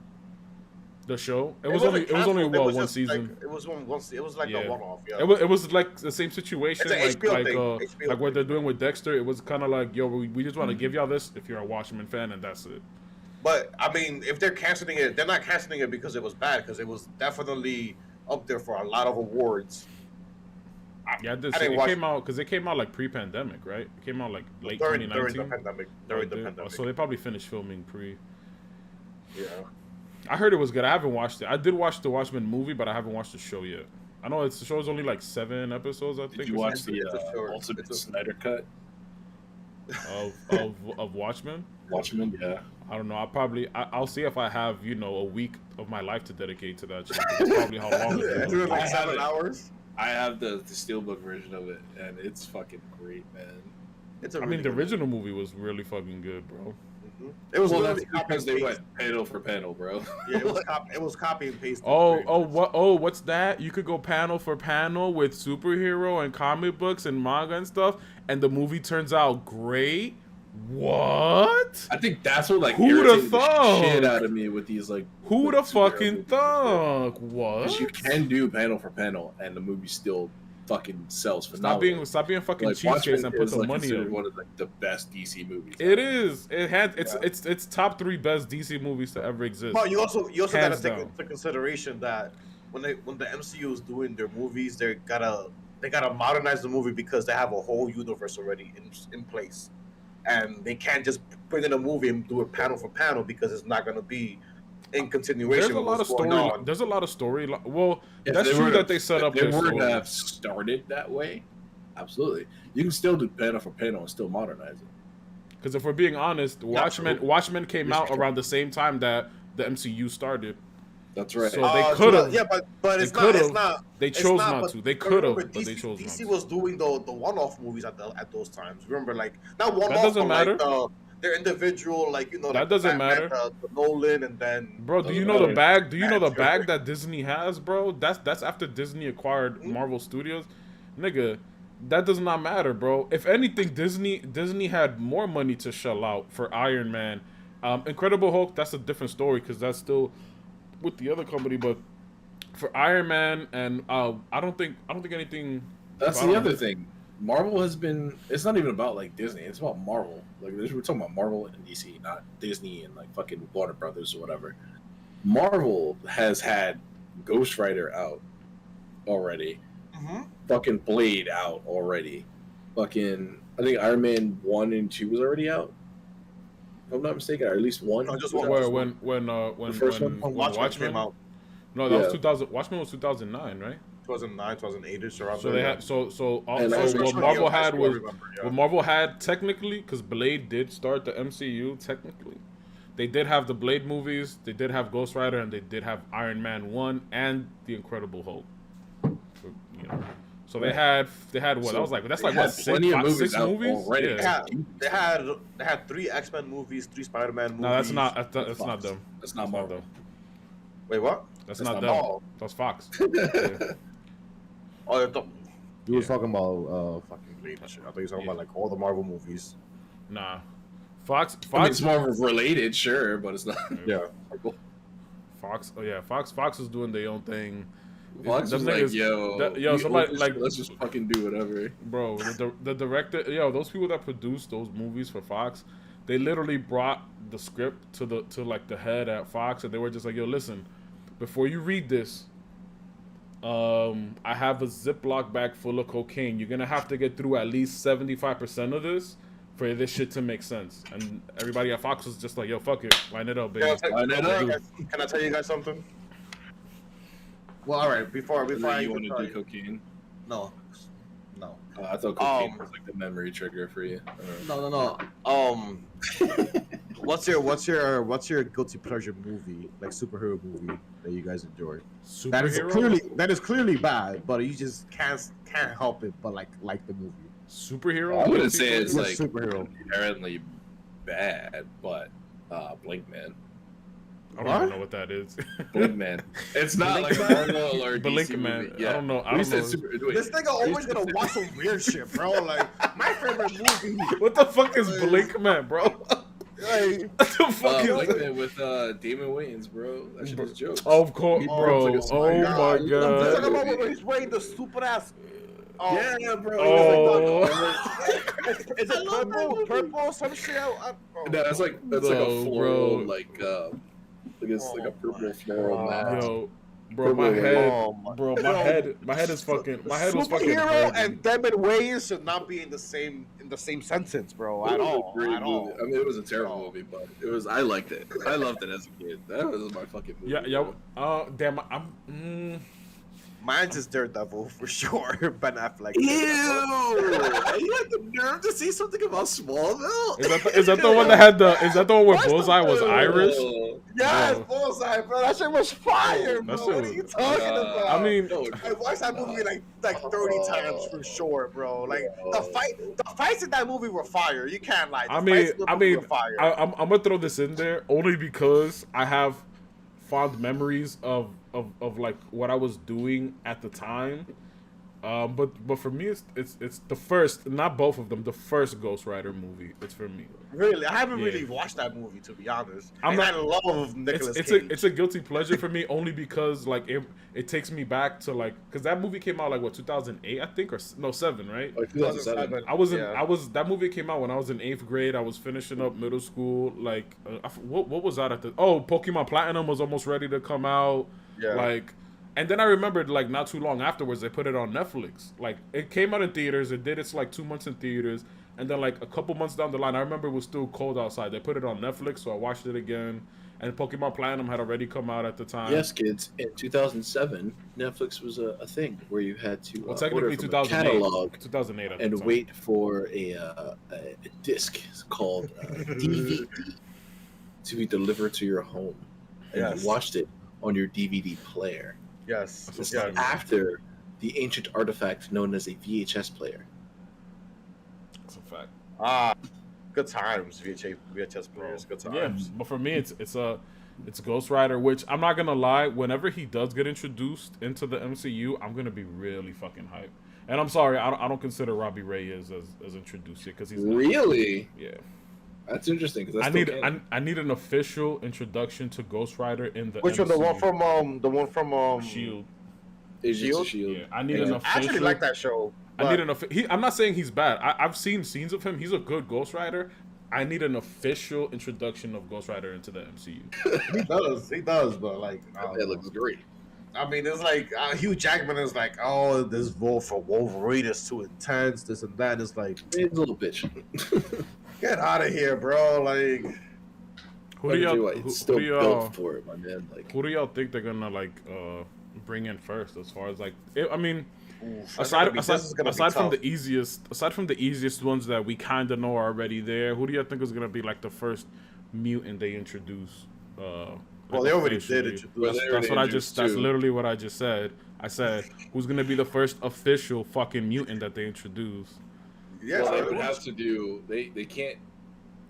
The show? It was only one season. It was one. It was like a one-off. Yeah. It was like the same situation, like what they're doing with Dexter. It was kind of like, yo, we just want to give y'all this if you're a Watchmen fan, and that's it. But I mean, if they're canceling it, they're not canceling it because it was bad. Because it was definitely up there for a lot of awards. Yeah, it came out like pre-pandemic, right? It came out like late 2019. During the pandemic. So they probably finished filming pre. Yeah. I heard it was good. I haven't watched it. I did watch the Watchmen movie, but I haven't watched the show yet. I know the show's only like 7 episodes. I think. Did you watch the Ultimate Snyder cut of Watchmen? Watchmen, yeah. I don't know. I'll see if I have a week of my life to dedicate to that. That's probably how long it's doing like 7 hours. I have the steelbook version of it, and it's fucking great, man. The original movie was really fucking good, bro. It was Well, literally that's copy because and they paste. went panel for panel, bro. Yeah, it was copy and paste. What's that? You could go panel for panel with superhero and comic books and manga and stuff, and the movie turns out great. What? I think that's what like Who'da irritated the thunk? shit out of me with these like. Who like, the superhero fucking movies. thunk? What? Because you can do panel for panel, and the movie still fucking sells phenomenally. Stop being fucking Like, cheapskates Watchmen and put is, some like, money considered up. one of like the best DC movies. It is. It's top 3 best DC movies to ever exist. But you also gotta Hands take down. into consideration that when the MCU is doing their movies, they gotta modernize the movie because they have a whole universe already in place, and they can't just bring in a movie and do it panel for panel because it's not gonna be in continuation. There's a lot of story. There's a lot of story. Well, If that's they true were that to- they set if up they their were story. to have started that way, absolutely. You can still do panel for panel and still modernize it. Because if we're being honest, Watchmen came That's out true. around the same time that the MCU started. That's right. So they could have. Yeah, but it's They not. It's could've. not. They it's chose not, not but- to. They but could have, remember, but they chose not DC to. was doing the one-off movies at those times. Remember, like not one-off, doesn't but matter. like their individual, like That like doesn't Batman, matter. The Nolan, and then Bro, do Doesn't you know the matter. bag? Do you know the That's bag right. that Disney has, bro? That's after Disney acquired Mhm. Marvel Studios, nigga. That does not matter, bro. If anything, Disney had more money to shell out for Iron Man, Incredible Hulk. That's a different story because that's still with the other company. But for Iron Man and I don't think anything. That's I the don't- other thing. Marvel has been. It's not even about like Disney. It's about Marvel. Like we're talking about Marvel and DC, not Disney and like fucking Warner Brothers or whatever. Marvel has had Ghost Rider out already. Fucking Blade out already. Fucking, I think Iron Man 1 and 2 was already out. If I'm not mistaken, or at least one. No, just was one. out. when The first one? when Watchmen came out, No, that was Yeah. 2000. Watchmen was 2009, right? 2009, 2008ish around So there. they yeah. had so And so also- what Marvel had I was remember, yeah. what Marvel had technically, because Blade did start the MCU technically. They did have the Blade movies, they did have Ghost Rider, and they did have Iron Man 1 and the Incredible Hulk. So, you know. So they had what? So I was like, that's they like had what, six, plenty of movies six out movies? already. Yeah. Yeah, they had 3 X-Men movies, 3 Spider-Man movies. No, that's not that's not Fox. them. That's not That's Marvel. them. Wait, what? That's That's not not them. Marvel. That's Fox. Oh, you was Yeah. talking about fucking Blade and shit. I thought you were talking about like all the Marvel movies. Nah. Fox I mean, it's Marvel related, sure, but it's not. Yeah. Fox. Oh yeah, Fox is doing their own thing. Fox Them was like, niggas- yo, somebody let's like let's just fucking do whatever. bro, the director, those people that produced those movies for Fox, they literally brought the script to the head at Fox, and they were just like, yo, listen, before you read this, I have a Ziploc bag full of cocaine. You're gonna have to get through at least 75% of this for this shit to make sense. And everybody at Fox was just like, yo, fuck it, line it up, baby. Line it up. Can I tell you guys something? Well, all right. Before I You even want tell to do you- cocaine? no. I thought cocaine was like the memory trigger for you. No. What's your guilty pleasure movie, like superhero movie that you guys enjoy? Superhero? That is clearly bad, but you just can't help it but like the movie. Superhero? I wouldn't say it's Yes, like superhero. inherently bad, but Blink Man. I don't even know what that is. Blink Man. It's not like a Marvel or Blink DC Man. movie. Yeah. I don't know. We said know. This nigga always gonna watch some weird shit, bro. Like my favorite movie. What the fuck is Blink Man, bro? Like, What the fuck is Blink that? Man with Damon Wayans, bro. That shit was jokes. Of course, He bro. looks like a Oh spider. my you talking god. about when he's wearing the stupid ass. Yeah, bro. Oh. Is it purple, some shit? No, that's like a No, floral, bro. like it's like a purple floral God. mat. Yo, bro, my head, Oh, my head is fucking, my head was fucking Superhero hurting. and Damon Wayans should not be in the same sentence, bro. At It was a all. great At all. movie. I mean, it was a terrible movie, but it was. I liked it. I loved it as a kid. That was my fucking movie. Yeah. Damn, I'm. Mine's is Daredevil for sure. Ben Affleck. Ew! You had the nerve to say something about Smallville? Is that the one that had the? Is that the one where Bullseye was Irish? Yes, Bro. Bullseye, bro. That shit was fire, That bro. shit What are was- you talking about? I mean, I watched that movie like 30 times for sure, bro. Like the fights in that movie were fire. You can't lie. The fights in the movie were fire. I'm gonna throw this in there only because I have fond memories of like what I was doing at the time. But for me, it's the first, not both of them. The first Ghost Rider movie. It's for me. Really, I haven't Yeah. really watched that movie, to be honest. I'm I not- love Nicolas It's Cage. a guilty pleasure for me only because like it takes me back to like because that movie came out like what 2008 I think or no 7 right. Like 2007. That movie came out when I was in 8th grade. I was finishing up middle school. Like what was that at the Pokemon Platinum was almost ready to come out. Yeah. Like. And then I remembered, like, not too long afterwards, they put it on Netflix. Like, it came out in theaters. It did its, like, 2 months in theaters. And then, like, a couple months down the line, I remember it was still cold outside. They put it on Netflix, so I watched it again. And Pokemon Platinum had already come out at the time. Yes, kids. In 2007, Netflix was a thing where you had to Well, order technically, from a 2008. catalog 2008 at the and time. wait for a disc called DVD to be delivered to your home. And Yes. you watched it on your DVD player. Yes. That's Yeah. what After the ancient artifact known as a VHS player. That's a fact. Good times, VHS players. Good Yeah, times. but for me, it's Ghost Rider, which I'm not gonna lie. Whenever he does get introduced into the MCU, I'm gonna be really fucking hyped. And I'm sorry, I don't consider Robbie Reyes as introduced yet because he's not. Really? Yeah. That's interesting. Cause I need an official introduction to Ghost Rider in the Which one? MCU. The one from Shield. Agents of Shield? S.H.I.E.L.D. Yeah, I need an I actually official. like that show. I need an I'm not saying he's bad. I've seen scenes of him. He's a good Ghost Rider. I need an official introduction of Ghost Rider into the MCU. He does, but like, It looks great. I mean, it's like Hugh Jackman is like, oh, this role for Wolverine is too intense, this and that. It's like, He's a little bitch. get out of here, bro. Like, Who do y'all? It's still built for it, my man. Like, Who do y'all think they're gonna like bring in first? As far as like, I mean, oof, aside this is gonna be from tough. the easiest ones that we kind of know are already there, who do you think is gonna be like the first mutant they introduce? Well, they already officially? did introduce. Well, they That's already what I introduced just. That's two. literally what I just said. I said, who's gonna be the first official fucking mutant that they introduce? Yeah, well, so they it would was- have to do. They can't.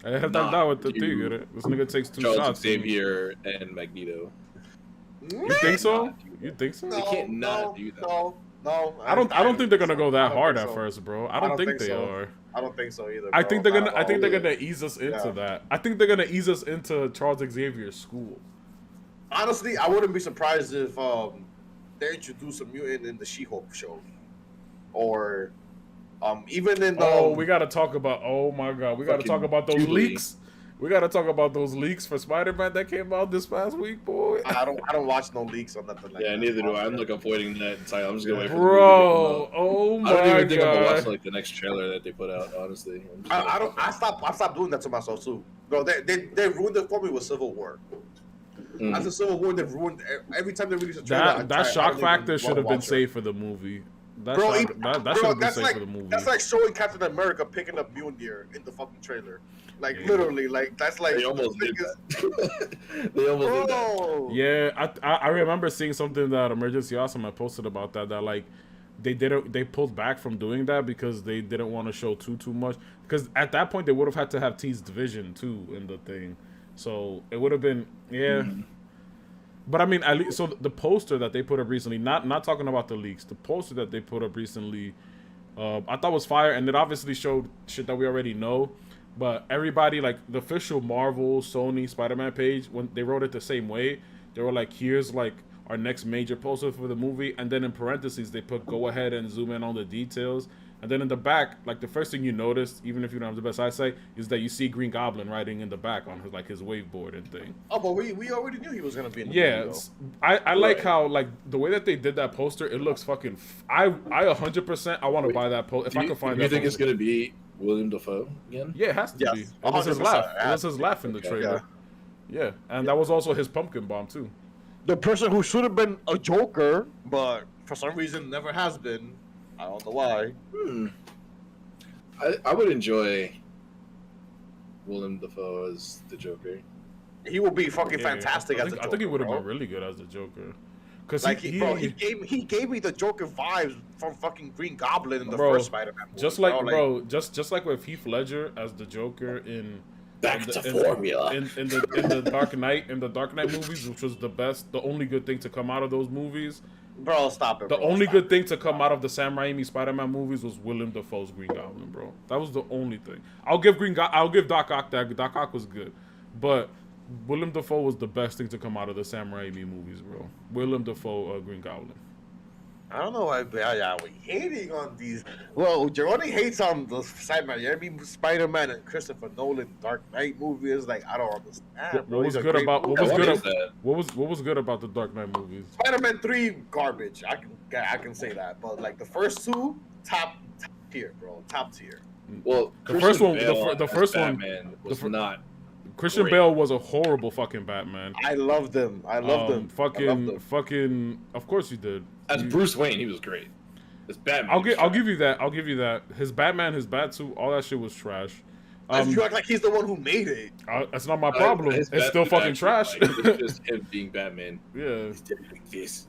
I have Not that with the you, thing. This nigga takes 2 Charles shots. Xavier and Magneto. You think so? Not do that. You think so? They can't not do that. No, I don't think they're gonna go that I don't hard think at so. first, bro. I don't think they so. are. I don't think so either. I bro. think they're gonna. Not I at think they're all. gonna ease us into Yeah. that. I think they're gonna ease us into Charles Xavier's school. Honestly, I wouldn't be surprised if they introduce a mutant in the She-Hulk show, or even in the. Oh, we gotta talk about. Oh my god, we gotta Fucking talk about those Jubilee. leaks. We gotta talk about those leaks for Spider-Man that came out this past week, boy. I don't watch no leaks on nothing like Yeah, that. neither do I. I'm like avoiding that entirely. I'm just gonna wait for Bro, oh the movie to come out. my I don't even think I'm gonna watch god. like the next trailer that they put out. Honestly, I'm just I gonna- don't. I stopped doing that to myself too. Bro, they ruined it for me with Civil War. Mm. After Civil War, they've ruined every time they release a trailer. That shock factor should have been saved for the movie. That Bro, should have been that's saved like for the movie. that's like showing Captain America picking up Mjolnir in the fucking trailer. Like Yeah. literally, like that's like They almost did that. They almost did that. Bro. Yeah, I remember seeing something that Emergency Awesome had posted about that like they pulled back from doing that because they didn't want to show too much, because at that point they would have had to have teased Vision too in the thing, so it would have been But I mean, at least, so the poster that they put up recently, not talking about the leaks, the poster that they put up recently, I thought was fire, and it obviously showed shit that we already know. But everybody, like the official Marvel, Sony, Spider-Man page, when they wrote it the same way, they were like, "Here's like our next major poster for the movie," and then in parentheses they put, "Go ahead and zoom in on the details." And then in the back, like the first thing you notice, even if you don't have the best eyesight, is that you see Green Goblin riding in the back on his like his waveboard and thing. Oh, but we already knew he was gonna be in the Yeah, movie, I like how like the way that they did that poster. It looks fucking. I 100%. I want to buy that poster if I can find You that. think it's poster. gonna be William Dafoe again? Yeah, it has to Yes, be. It was his 100%. laugh. It was his laugh in the Okay. trailer. Yeah, and that was also his pumpkin bomb too. The person who should have been a Joker, but for some reason never has been. I don't know why. I would enjoy Willem Dafoe as the Joker. He will be fucking Yeah, fantastic as the Joker. I think he would have bro. been really good as the Joker. Cause Like he gave me the Joker vibes from fucking Green Goblin in the Bro, first Spider-Man movie. just like bro, just like with Heath Ledger as the Joker Back to formula. in the Dark Knight movies, which was the only good thing to come out of those movies. Bro, stop it. The bro, only stop good it. thing to come out of the Sam Raimi Spider-Man movies was Willem Dafoe's Green Goblin, bro. That was the only thing. I'll give Doc Ock that. Doc Ock was good, but Willem Dafoe was the best thing to come out of the Sam Raimi movies, bro. Willem Dafoe, Green Goblin. I don't know why we're hating on these. Well, Juhrownee hates on the Spider-Man and Christopher Nolan Dark Knight movies. Like, I don't understand. What was good about the Dark Knight movies? Spider-Man 3 garbage. I can say that, but like the first two, top tier, bro. Top tier. Well, The first one Batman was not. Christian Great. Bale was a horrible fucking Batman. I loved him. I loved him. Fucking. Of course you did. As Bruce Wayne, he was great. As Batman, I'll give you that. I'll give you that. His Batman, his Batsuit, all that shit was trash. You act like he's the one who made it. That's not my problem. It's still fucking trash. Like, it's just him being Batman. Yeah. He's doing like this,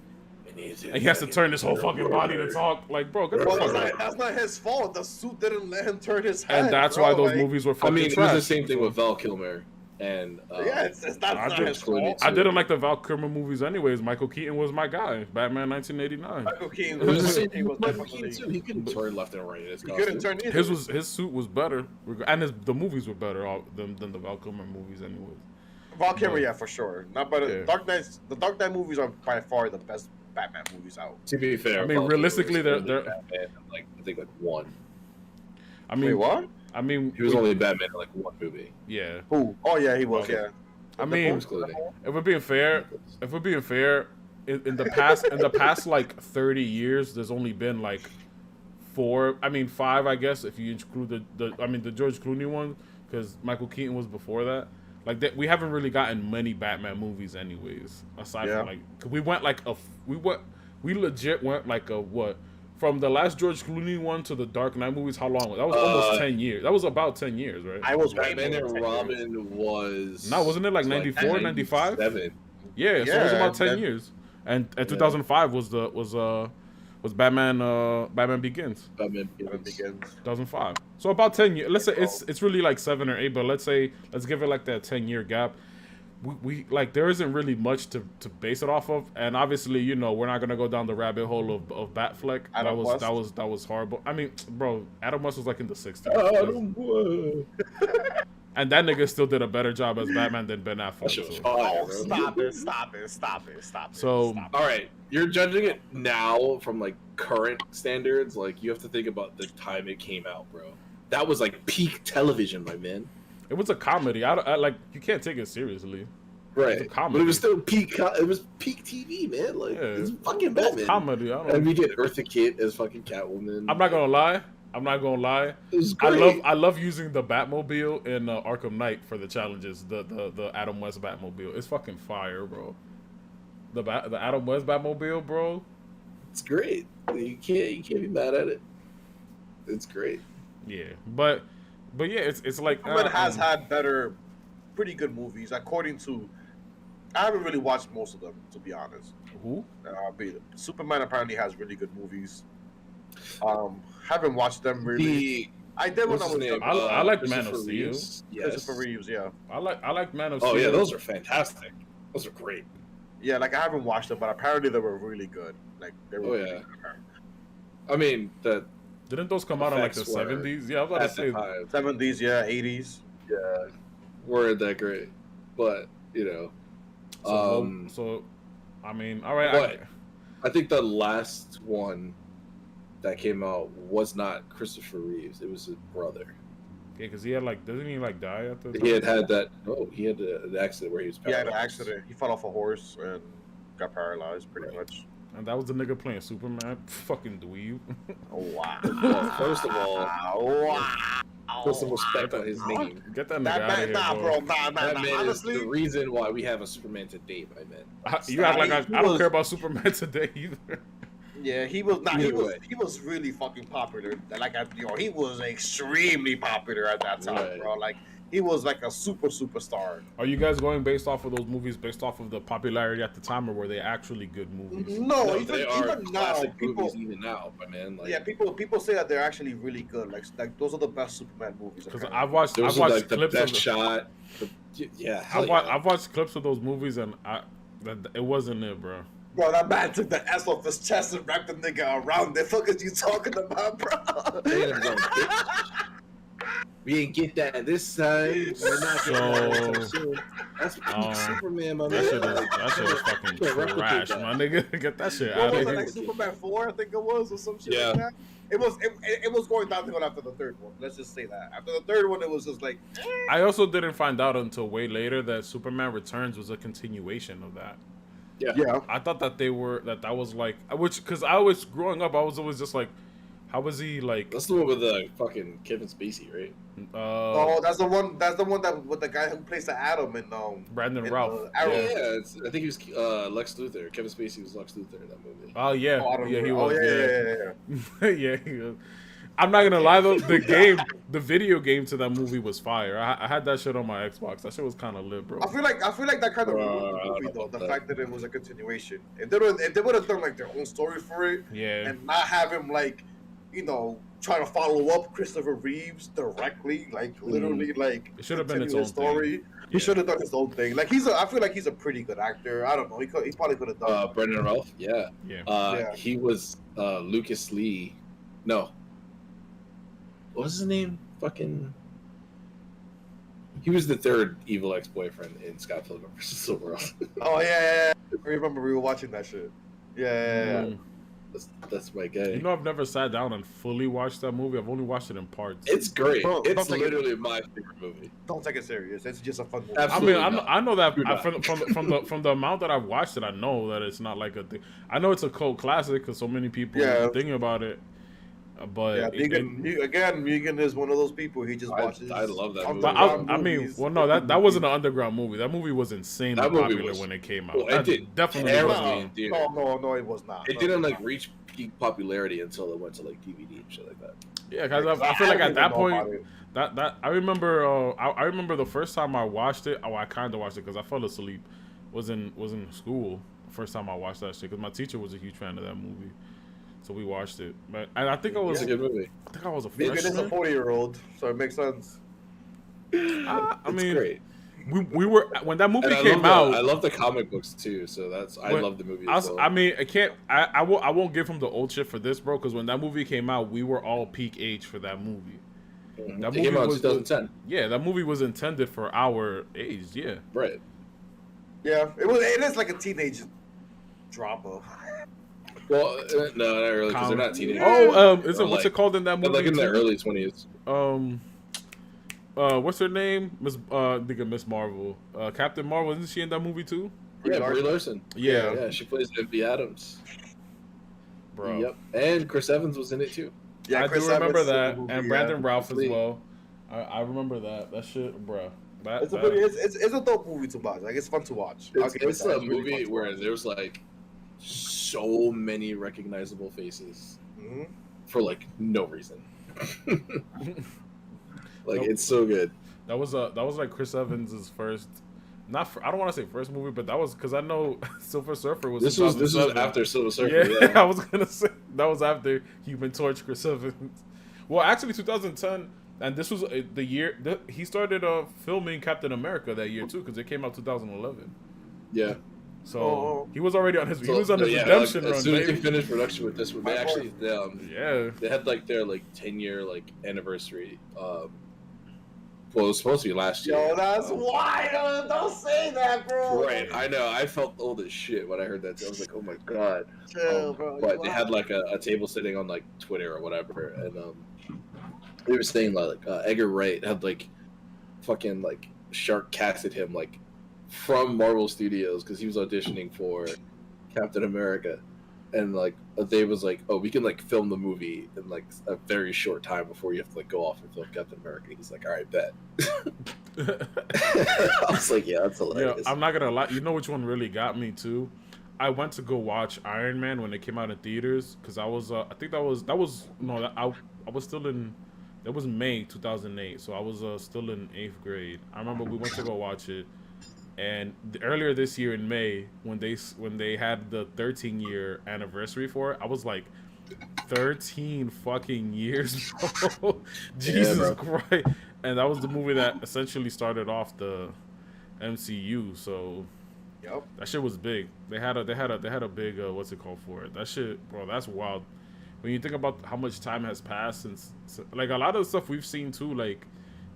and And he has to turn his whole fucking body to talk. Like, bro, get the Bro, fuck out. that's not his fault. The suit didn't let him turn his head. And that's bro. why those Like, movies were I fucking mean, it trash. was the same thing with Val Kilmer and that's not his fault. I didn't like the Val Kilmer movies anyways. Michael Keaton was my guy. Batman 1989. Michael Keaton It was the same he thing was with Michael Keaton definitely. too. He couldn't turn left and right in his He costume. couldn't turn either. His suit was better, and the movies were better than the Val Kilmer movies anyways. Val Kilmer, yeah, for sure. Not better. Yeah. The Dark Knight movies are by far the best Batman movies out. To be fair, I mean, Val realistically, Kilmer was they're- only Batman in, like, I think like one. I mean, Wait, what? I mean, He was only Batman in like one movie. yeah. Who? Oh yeah, he was. Okay. Yeah. I mean, Excluding. if we're being fair, in the past like 30 years, there's only been like 5, I guess, if you include the George Clooney one, because Michael Keaton was before that. Like that, we haven't really gotten many Batman movies, anyways. Aside from like, we legit went like a what? From the last George Clooney one to the Dark Knight movies, how long? That was almost 10 years. That was about 10 years, right? I was way Batman more and than 10 years. Robin was No, wasn't it like 94, 95? 97. Yeah, so it was Yeah, about 10 that- years. And 2005 was Batman Batman Begins. Batman Batman Begins. Begins. 2005. So about 10 years. Let's say it's really like 7 or 8, but let's give it like that 10-year gap. We like there isn't really much to base it off of, and obviously we're not gonna go down the rabbit hole of Batfleck. Adam West. That was horrible. I mean, bro, Adam West was like in the 60s, and that nigga still did a better job as Batman than Ben Affleck. That shit was so. fire, Oh, bro. stop it. So- All right, you're judging it now from like current standards. Like you have to think about the time it came out, bro. That was like peak television, my man. It was a comedy. I like you can't take it seriously. Right, a comedy. but it was still peak. It was peak TV, man. Like Yeah, it's fucking Batman. Comedy. I And don't. we get Eartha Kitt as fucking Catwoman. I'm not gonna lie. It was great. I love using the Batmobile in Arkham Knight for the challenges. The Adam West Batmobile. It's fucking fire, bro. The Adam West Batmobile, bro. It's great. You can't be mad at it. It's great. Yeah, but yeah, it's like Batman has had pretty good movies. According to, I haven't really watched most of them, to be honest. who? But Superman apparently has really good movies. Haven't watched them really. I did when What's I his was name? young. I like Man of Christopher Steel. Reeves. Yes. Christopher Reeves, yeah. I like Man of Oh Steel. yeah, those are fantastic. Those are great. Yeah, like I haven't watched them, but apparently they were really good. Like they were Oh, really yeah. good. I mean, Didn't those come out in like the Effects were 70s? Yeah, I was about to at the say. time, 70s, yeah, 80s. yeah, weren't that great, but So I mean, all right. But I think the last one that came out was not Christopher Reeves. It was his brother. Yeah, because he had like, doesn't he like die at the? He had that. Oh, he had an accident where he was Yeah, paralyzed. an accident. He fell off a horse and got paralyzed, pretty much. And that was the nigga playing Superman. Fucking dweeb. Oh, wow. Well, first of all, Wow. put some respect on his name. Get that nigga That out of man, here, nah, bro, nah, That man honestly, is the reason why we have a Superman today, my man. You act like I He don't was- care about Superman today either. yeah, he was not. He Either was. way. He was really fucking popular. Like, he was extremely popular at that time, Right. bro. Like, he was like a superstar. Are you guys going based off of those movies, based off of the popularity at the time, or were they actually good movies? No, No, even, they are even now, classic people. movies even now, my man. Like, Yeah, people say that they're actually really good. Like those are the best Superman movies. Because apparently. I've watched those are like the clips best of shot. Yeah, hell yeah. I've watched clips of those movies, and it wasn't it, bro. Bro, that man took the S off his chest and wrapped the nigga around. The fuck is you talking about, bro? Damn, bro. We ain't get that this time. We're not getting that soon. That's peak Superman, my man. That shit is fucking can't replicate trash, that. my nigga. Get that shit What out was of it, here. like Superman 4, I think it was, or some shit Yeah. like that? It was going downhill after the third one. Let's just say that. After the third one, it was just like... I also didn't find out until way later that Superman Returns was a continuation of that. Yeah. I thought that that was like, because I was growing up, I was always just like, how was he like? That's the one with the fucking Kevin Spacey, right? Oh, that's the one that with the guy who plays the Atom in Brandon in, Routh. Arrow. Yeah, I think he was Lex Luthor. Kevin Spacey was Lex Luthor in that movie. Oh yeah, Oh, I don't yeah, he remember. was. Yeah. Yeah, he was. I'm not gonna lie though, the video game to that movie was fire. I had that shit on my Xbox. That shit was kind of lit, bro. I feel like that kind of ruined the movie though. The fact that it was a continuation. If they would have done like their own story for it, Yeah. and not have him like, trying to follow up Christopher Reeves directly, like literally, like It should have been its continue own his story. thing. He should have done his own thing. Like I feel like he's a pretty good actor. I don't know. He probably could have done. Brendan Ralph, yeah. Yeah. Yeah. He was Lucas Lee. No. What was his name? Fucking. He was the third evil ex-boyfriend in Scott Pilgrim vs. the World. Oh yeah. I remember we were watching that shit. Yeah. Mm. That's my guy. You know, I've never sat down and fully watched that movie. I've only watched it in parts. It's great. Bro, It's don't take it- literally my favorite movie. Don't take it serious. It's just a fun movie. Absolutely. I mean, I know that Do not. from the amount that I've watched it, I know that it's not like a thing. I know it's a cult classic because so many people Yeah. are thinking about it. But Yeah, Mugen is one of those people. He just watches. I love that movie. But underground I mean, movies. well, no, that wasn't an underground movie. That movie was insanely That movie popular was- when it came out. well, it That did definitely terribly. was. No, it was not. It No, didn't was like not. reach peak popularity until it went to like DVD and shit like that. Yeah, because I feel like don't at that even know point, about it. that I remember. I remember the first time I watched it. Oh, I kind of watched it because I fell asleep. Was in school. First time I watched that shit because my teacher was a huge fan of that movie. So we watched it, but I think I was. It's a good movie. I think I was a Mugen is a freshman. 40-year-old, so it makes sense. I It's mean, great. we were when that movie And came I out. love the comic books too, so I When- love the movie. I mean, I can't. I won't give him the old shit for this, bro. Because when that movie came out, we were all peak age for that movie. That It came movie out in was 2010. Yeah, that movie was intended for our age. Yeah. Right. Yeah, it is like a teenage drama. Well, no, not really, because they're not teenagers. Oh, is it Or, what's like- it called in that They're movie? like in their too? early 20s. What's her name? Miss Marvel. Captain Marvel. Isn't she in that movie too? Yeah, Brie Larson. Yeah, Yeah, she plays Envy Adams. bro. Yep. And Chris Evans was in it too. Yeah, I Chris do remember Evans in the that, movie, and yeah. Brandon Routh as Sweet. well. I remember that. That shit, bro. It's a dope movie to watch. Like it's fun to watch. I'll give it It's that. a really fun movie to where watch. there's like so many recognizable faces Mhm. for like no reason. Like Nope. it's so good. That was like Chris Evans's first. I don't want to say first movie, but that was because I know Silver Surfer was. This was 2007. after Silver Surfer. Yeah, Yeah. I was gonna say that was after Human Torch, Chris Evans. Well, actually, 2010, and this was the year that he started filming Captain America that year too, because it came out 2011. Yeah. So he was already on his So, redemption like, run. as soon as they Baby. finished production with this one, they My actually Yeah, they had like their like 10-year like anniversary. Well, it was supposed to be last year. Yo, that's wild. Don't say that, bro. Right, I know. I felt old as shit when I heard that. I was like, "Oh my god!" Chill, bro. But You they wild. had like a table sitting on like Twitter or whatever, and they were saying like Edgar Wright had like fucking like shark casted him like from Marvel Studios because he was auditioning for Captain America, and like they was like, "Oh, we can like film the movie in like a very short time before you have to like go off and film Captain America." He's like, "All right, bet." I was like, "Yeah, that's yeah. hilarious." I'm not gonna lie. You know which one really got me too? I went to go watch Iron Man when it came out in theaters because I was. I think I was still in That was May 2008, so I was still in 8th grade. I remember we went to go watch it, and earlier this year in May, when they had the 13-year anniversary for it, I was like, 13 fucking years, bro. Jesus bro. Christ. And that was the movie that essentially started off the MCU, so Yep. that shit was big. They had a big what's it called for it. That shit, bro, that's wild. When you think about how much time has passed since, like, a lot of the stuff we've seen too, like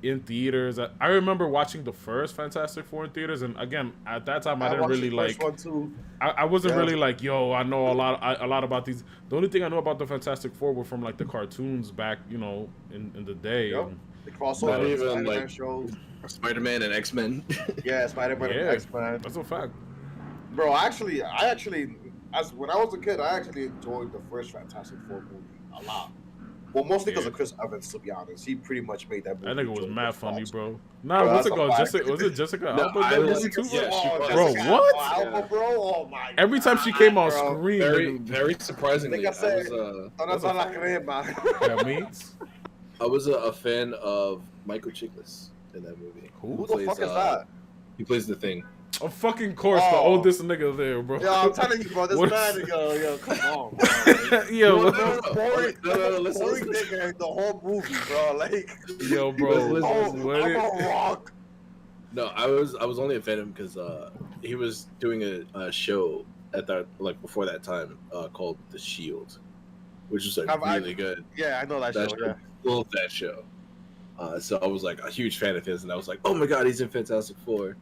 in theaters. I remember watching the first Fantastic Four in theaters, and again, at that time I didn't watched really the first like. one too. I wasn't Yeah. really like, yo, I know a lot about these. The only thing I know about the Fantastic Four were from like the cartoons back, in the day. Yep. And, The crossover, Not even, Spider-Man like- shows. Spider-Man and X-Men. Yeah, Spider-Man and Yeah. X-Men. that's a fact. Bro, I actually, as when I was a kid, I actually enjoyed the first Fantastic Four movie a lot. Well, mostly because Yeah. of Chris Evans, to be honest. He pretty much made that movie. That nigga was enjoyable mad to funny, watch. bro. Nah, Bro, what's it that's called? a Jessica, was it fact. Jessica No, Alba? I That was- movie too? yeah, she Oh, was. Bro, Jessica what? Alba, bro? Oh my Every time she God, came on bro. screen, Very, nigga, very surprisingly, Like I said, I That's all I can hear, man. yeah, means. was a fan of Michael Chiklis in that movie. Who the fuck is that? He plays the Thing. Of fucking course, the Oh. oldest nigga there, bro. Yo, I'm telling you, bro, this What- man, yo, come on, bro. Yo, No, The most boring, no, listen, boring listen. nigga in the whole movie, bro. Like, yo, bro. Listen, what I'm it- a rock. No, I was only a fan of him because he was doing a show at that, like, before that time, called The Shield, which was like really good. Yeah, I know that show. That Yeah. show, love that show. So I was like a huge fan of his, and I was like, oh my god, he's in Fantastic Four.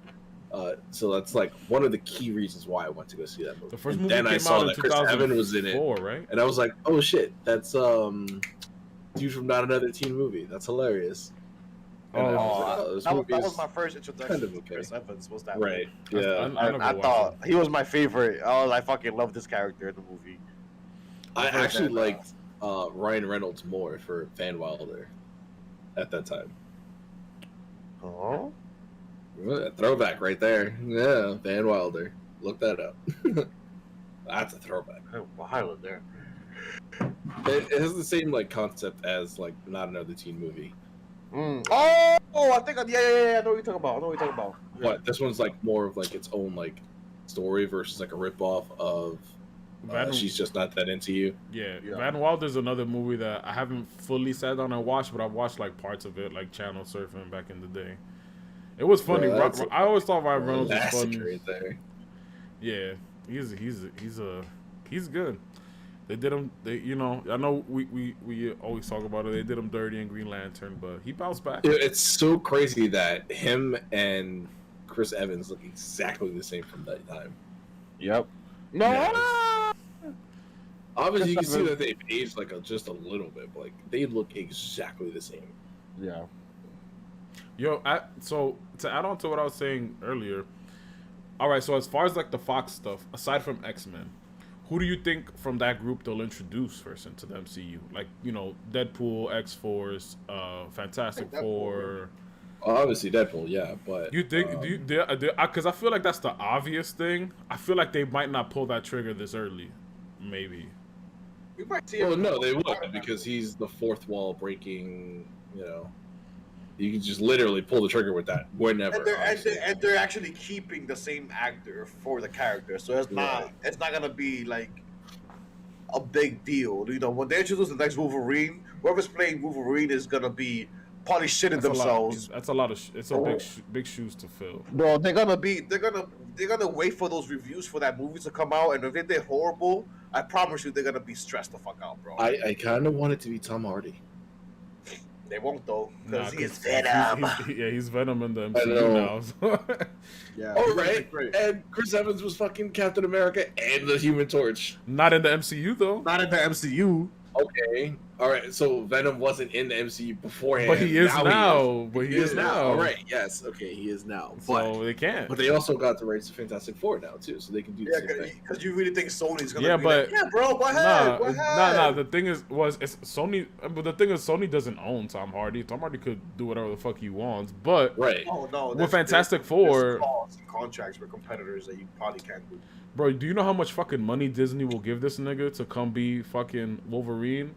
So that's like one of the key reasons why I went to go see that movie. The first And movie then came I saw out in that Chris Evans was in it, 2004, right? and I was like, oh shit, that's dude from Not Another Teen Movie. That's hilarious. And I was like, oh, this that movie was is my first introduction kind of to okay. Chris Evans. Was that right. movie. Yeah, I never I watched thought it. he was my favorite. Oh, I fucking love this character in the movie. I heard actually that, liked Ryan Reynolds more for Van Wilder at that time. Oh, Well, throwback right there. Yeah, Van Wilder. Look that up. That's a throwback. I was there. It has the same like concept as like Not Another Teen Movie, Oh, I think yeah. I know what you're talking about. but this one's like more of like its own like story versus like a ripoff of She's Just Not That Into You. Yeah, Yeah. Van Wilder's another movie that I haven't fully sat down and watched, but I've watched like parts of it, like channel surfing back in the day. It was funny. Bro, that's I always thought Ryan Reynolds was Classic funny. right there. Yeah, he's good. They did him. I know we always talk about it. They did him dirty in Green Lantern, but he bounced back. It's so crazy that him and Chris Evans look exactly the same from that time. Yep. No. Yeah. Obviously, you can Chris see Evans- that they've aged like just a little bit, but like they look exactly the same. Yeah. Yo, so to add on to what I was saying earlier, all right. So as far as like the Fox stuff, aside from X-Men, who do you think from that group they'll introduce first into the MCU? Like, Deadpool, X-Force, Fantastic Deadpool, Four. Obviously, Deadpool, yeah, but You think? Because I feel like that's the obvious thing. I feel like they might not pull that trigger this early. Maybe. We might see well, him- no, they would because he's the fourth wall breaking. You can just literally pull the trigger with that whenever. and they're actually keeping the same actor for the character, so it's not gonna be like a big deal. When they introduce the next Wolverine, whoever's playing Wolverine is gonna be probably shitting themselves. That's a lot of. It's a big shoes to fill. Bro, they're gonna wait for those reviews for that movie to come out, and if they're horrible, I promise you they're gonna be stressed the fuck out, bro. I kind of want it to be Tom Hardy. They won't though, because he is 'cause Venom. He's Venom in the I MCU now. know. So. Yeah. Oh right, and Chris Evans was fucking Captain America and the Human Torch. Not in the MCU though. Not in the MCU. Okay, all right. So Venom wasn't in the MCU beforehand, But he is now. He But he is now. All right, yes, okay, he is now. So they can't. But they also got the rights to Fantastic Four now too, so they can do the Yeah, same thing. because you really think Sony's gonna Yeah, be but- like, yeah, bro, go ahead, go ahead. Nah. The thing is, it's Sony. But the thing is, Sony doesn't own Tom Hardy. Tom Hardy could do whatever the fuck he wants. But Right. Oh no, with Fantastic there's Four, clauses and contracts with competitors that you probably can't do. bro, do you know how much fucking money Disney will give this nigga to come be fucking Wolverine?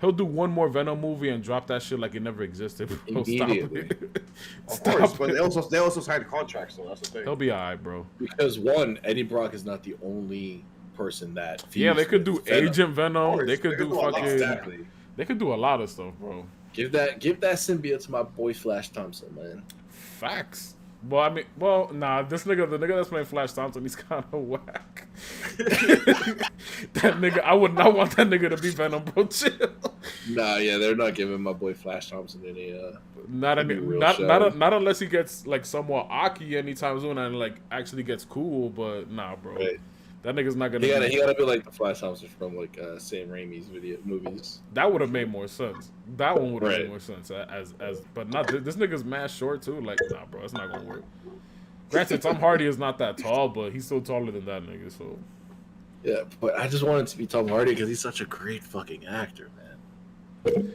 He'll do one more Venom movie and drop that shit like it never existed. Bro. Immediately. Stop it. Of course, but they also signed contracts, so that's the thing. He'll be alright, bro. Because one, Eddie Brock is not the only person that. Yeah, they could do fused with Venom. Agent Venom. course, They could do a lot. fucking. Exactly. They could do a lot of stuff, bro. Give that symbiote to my boy Flash Thompson, man. Facts. Well, I mean, nah. The nigga that's playing Flash Thompson, he's kind of whack. That nigga, I would not want that nigga to be Venom, bro. Chill. Nah, yeah, they're not giving my boy Flash Thompson any. Not unless he gets like somewhat Aki anytime soon and like actually gets cool. But nah, bro. Right. That nigga's not gonna. He gotta be like the Flash Thompson from like Sam Raimi's movies. That would have made more sense. That one would have Right. made more sense. But not this nigga's mad short too. Like, nah, bro, it's not gonna work. Granted, Tom Hardy is not that tall, but he's still taller than that nigga. So Yeah, but I just wanted to be Tom Hardy because he's such a great fucking actor, man.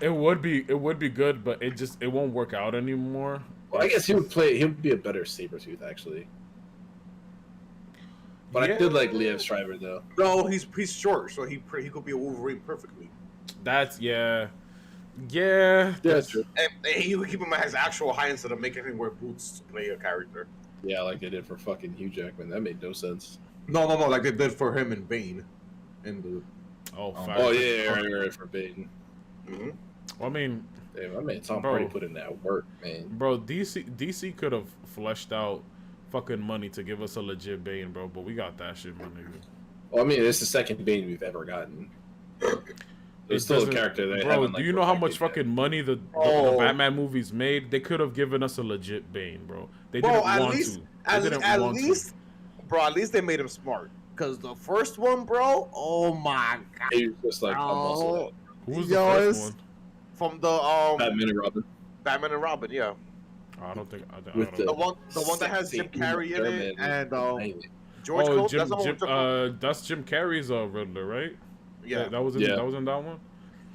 it would be good, but it won't work out anymore. Well, I guess he would be a better Sabretooth actually. But Yeah. I did like Liev Schreiber though. No, he's short, so he could be a Wolverine perfectly. That's yeah. That's true. And he would keep him at his actual height instead of making him wear boots to play a character. Yeah, like they did for fucking Hugh Jackman. That made no sense. No, like they did for him and Bane. In the Oh, facts. Oh yeah, right, for Bane. Mhm. I mean, Damn, I mean Tom Bro. Hardy put in that work, man. bro, DC could have fleshed out fucking money to give us a legit Bane, bro. But we got that shit, my nigga. Well, I mean, it's the second Bane we've ever gotten. There's still a doesn't- character they Bro, haven't, do like, you know how much perfected yet. fucking money the Oh. Batman movies made? They could have given us a legit Bane, bro. They Bro, didn't at want least- to. At They didn't want to. bro, at least they made him smart. Cause the first one, bro, oh my god, He was just like a muscle. oh, Who was the Yo, first it's- one? from the Batman and Robin. Batman and Robin, yeah, I don't think. I With don't know. the one that has Jim Sexy Carrey in it German. and George Oh, Clooney. Jim, That's the one Jim, with George that's Jim Carrey's Riddler, right? yeah, that was in Yeah. that was in that one.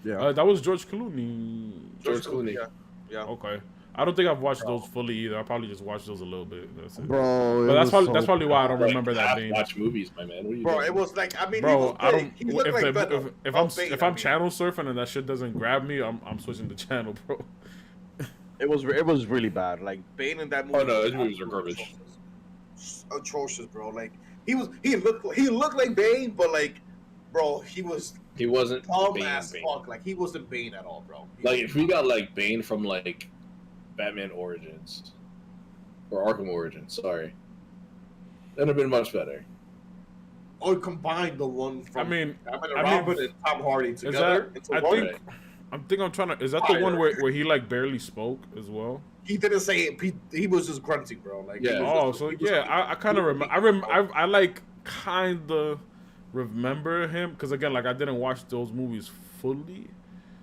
yeah. That was George Clooney. George Clooney. Yeah. Okay, I don't think I've watched those fully either. I probably just watched those a little bit. That's it. Bro, But that's probably why I don't remember that Bane. Watch movies, my man. What are you Bro, doing? it was like, I mean, Bro, I don't. He looked If, like the, Venom. if Oh, I'm Bane, if I I'm mean. channel surfing and that shit doesn't grab me, I'm switching the channel, bro. It was really bad. Like Bane in that movie. Oh, no, was his movies are garbage. Atrocious, bro. Like he looked like Bane, but like, bro, he wasn't dumb Bane. as Bane. fuck. Like he wasn't Bane at all, bro. He Like was if we got like Bane from like Batman Origins or Arkham Origins, sorry, that'd have been much better. or combine the one I from mean, Batman and I mean, Robin and Tom Hardy is together that? into I one. think. I'm trying to. Is that the one where he like barely spoke as well? He didn't say it. He was just grunting, bro. Like he Yeah. was Oh, just- so he was- yeah, I kind of remember. I like kind of remember him because again, like I didn't watch those movies fully.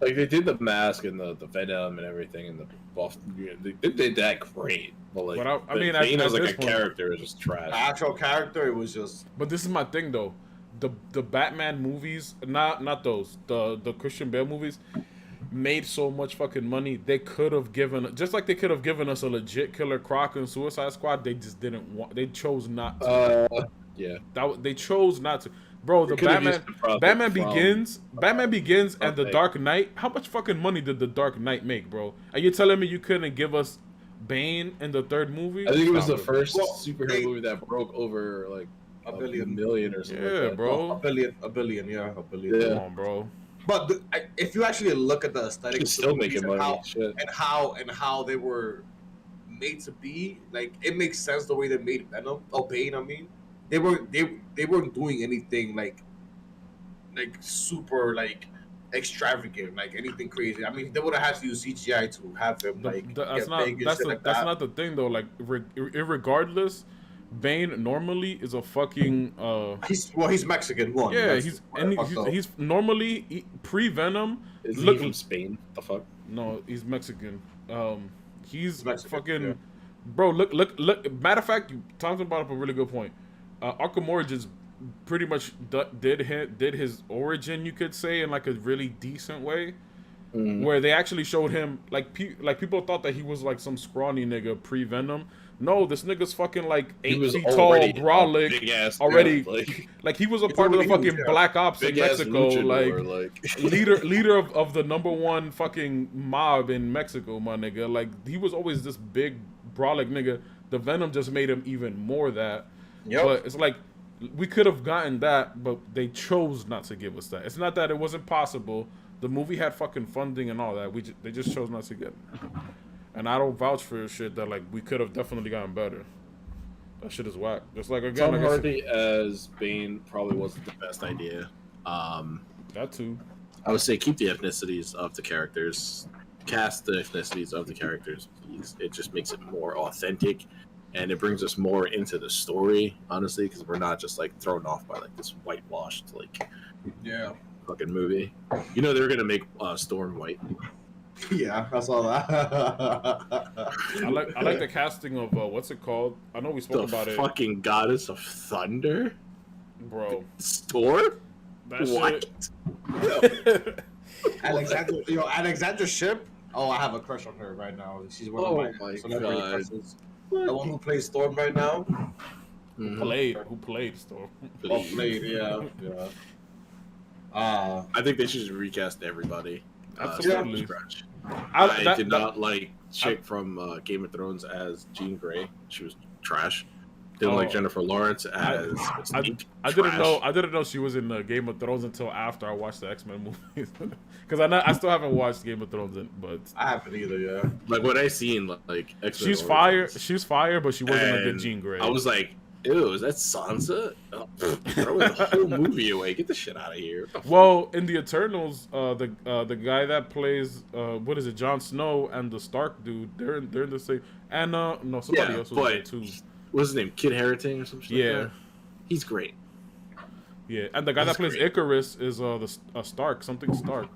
Like they did the mask and the Venom and everything and the buff. They did that great, but like, But I mean, at- Bane at as like this a point- character is just the trash. actual character. It was just But this is my thing though. The Batman movies, not those. The Christian Bale movies made so much fucking money. They could have given just like they could have given us a legit Killer Croc and Suicide Squad. They just didn't want. They chose not to. Yeah, They chose not to. Bro, the They could've Batman used the profit Batman from- Begins and The Okay. Dark Knight. How much fucking money did The Dark Knight make, bro? Are you telling me you couldn't give us Bane in the third movie? I think it was Stop the first Well, superhero they- movie that broke over like a a billion. million or something. Yeah, like that. A bro. billion, yeah, a billion. Yeah. Come on, bro. But if you actually look at the It's aesthetics, still of the movies making money. and Shit. how they were made to be, like it makes sense the way they made Venom or Bane. I mean, they weren't doing anything like super like extravagant, like anything crazy. I mean, they would have had to use CGI to have him like That's get not big and that's shit the, like that's that. not the thing though. Like regardless, Bane normally is a fucking He's Mexican one. yeah. That's He's why I and fucked up. he's normally pre Venom. Is he Look- from Spain? The fuck? No, he's Mexican. He's Mexican, fucking yeah. bro. Look. Matter of fact, Thompson brought up a really good point. Arkham Origins pretty much did his origin, you could say, in like a really decent way. where they actually showed him like people thought that he was like some scrawny nigga pre-Venom. No, this nigga's fucking like 8 feet tall, brolic, already. Like he was a part of the fucking Black Ops in Mexico, leader of the #1 fucking mob in Mexico, my nigga. Like he was always this big brolic nigga. The Venom just made him even more that. Yep. But it's like we could have gotten that, but they chose not to give us that. It's not that it wasn't possible. The movie had fucking funding and all that. They just chose not to get it. And I don't vouch for shit that like we could have definitely gotten better. That shit is whack. Just like again, Tom Hardy as Bane probably wasn't the best idea. That too. I would say keep the ethnicities of the characters, cast the ethnicities of the characters, please. It just makes it more authentic, and it brings us more into the story, honestly, because we're not just like thrown off by like this whitewashed like fucking movie. You know they were gonna make Storm white. Yeah, I saw that. I like the casting of what's it called? I know we spoke about it. The fucking goddess of thunder, bro. Storm. What? Alexandra Shipp. Oh, I have a crush on her right now. She's one of my celebrity crushes. The one who plays Storm right now. Who played Storm? Yeah. I think they should just recast everybody. Absolutely. I did not like chick from Game of Thrones as Jean Grey. She was trash. Didn't like Jennifer Lawrence as I didn't know she was in Game of Thrones until after I watched the X-Men movies. Because I still haven't watched Game of Thrones, but I haven't either. Yeah. Like what I seen, like X-Men she's fire. She's fire, but she wasn't a good Jean Grey. I was like, ew, is that Sansa? Throw the whole movie away. Get the shit out of here. Well, in the Eternals, the guy that plays what is it, Jon Snow and the Stark dude, they're in the same. And no, somebody else was there too. What's his name? Kid Harington or something? Yeah, like that? He's great. Yeah, and the guy that plays Icarus is the Stark, something Stark.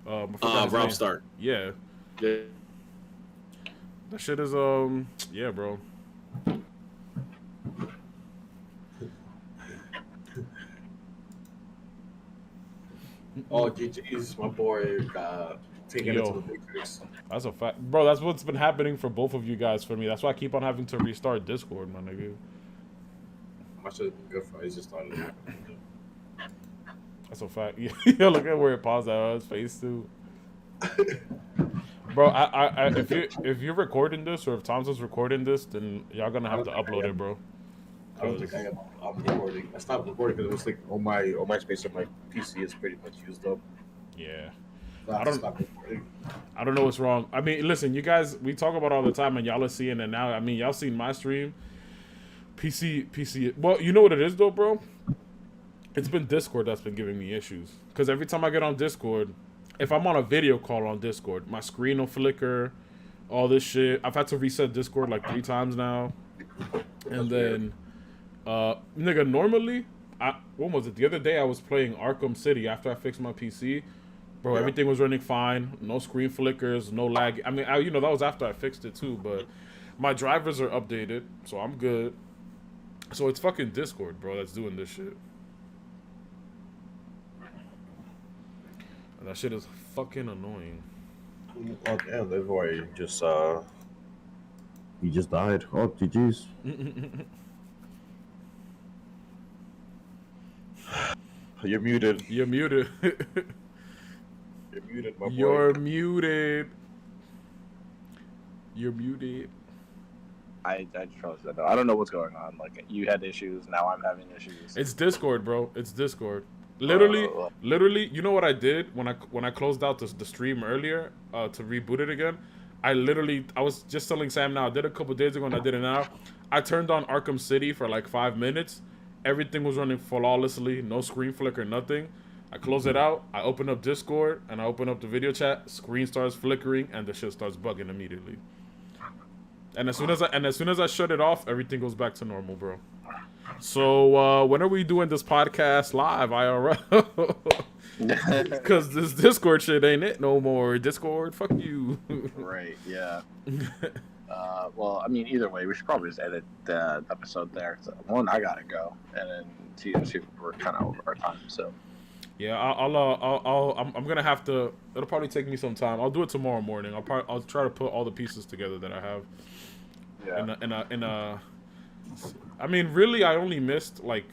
Rob Stark. Yeah. That shit is yeah, bro. Oh, GG's, my boy got taken into the Matrix. That's a fact, bro. That's what's been happening for both of you guys. For me, that's why I keep on having to restart Discord, my nigga. I should have been good for it. He just started. That's a fact. Yeah, look at where it paused at on his face too. Bro, if you're recording this or if Thompson's recording this, then y'all gonna have to upload it, bro. I don't think I'm recording. I stopped recording because it was like all my space on my PC is pretty much used up. Yeah. I don't know what's wrong. I mean, listen, you guys, we talk about it all the time, and y'all are seeing it now. I mean, y'all seen my stream. PC. Well, you know what it is, though, bro? It's been Discord that's been giving me issues. Because every time I get on Discord, if I'm on a video call on Discord, my screen will flicker, all this shit. I've had to reset Discord like 3 times now. And then, nigga, normally, when was it? The other day I was playing Arkham City after I fixed my PC. Bro, everything was running fine. No screen flickers, no lag. I mean, that was after I fixed it too, but my drivers are updated, so I'm good. So it's fucking Discord, bro, that's doing this shit. And that shit is fucking annoying. Oh, damn, that boy just, he just died. Oh, GG's. You're muted. You're muted. You're muted, my boy. You're muted. You're muted. I trust that. I don't know what's going on. Like, you had issues, now I'm having issues. It's Discord, bro. It's Discord. Literally, you know what I did when I closed out the stream earlier to reboot it again? I was just telling Sam now, I did it a couple days ago and I did it now. I turned on Arkham City for like 5 minutes. Everything was running flawlessly, no screen flicker, nothing. I close it out, I open up Discord, and I open up the video chat, screen starts flickering, and the shit starts bugging immediately. And as soon as I shut it off, everything goes back to normal, bro. So when are we doing this podcast live, IRL? Because this Discord shit ain't it no more. Discord, fuck you. Right, yeah. Well, I mean, either way, we should probably just edit the episode there. So, one, I gotta go, and then two, we're kind of over our time, so. Yeah, I'm gonna have to. It'll probably take me some time. I'll do it tomorrow morning. I'll try to put all the pieces together that I have. Yeah. I mean, really, I only missed like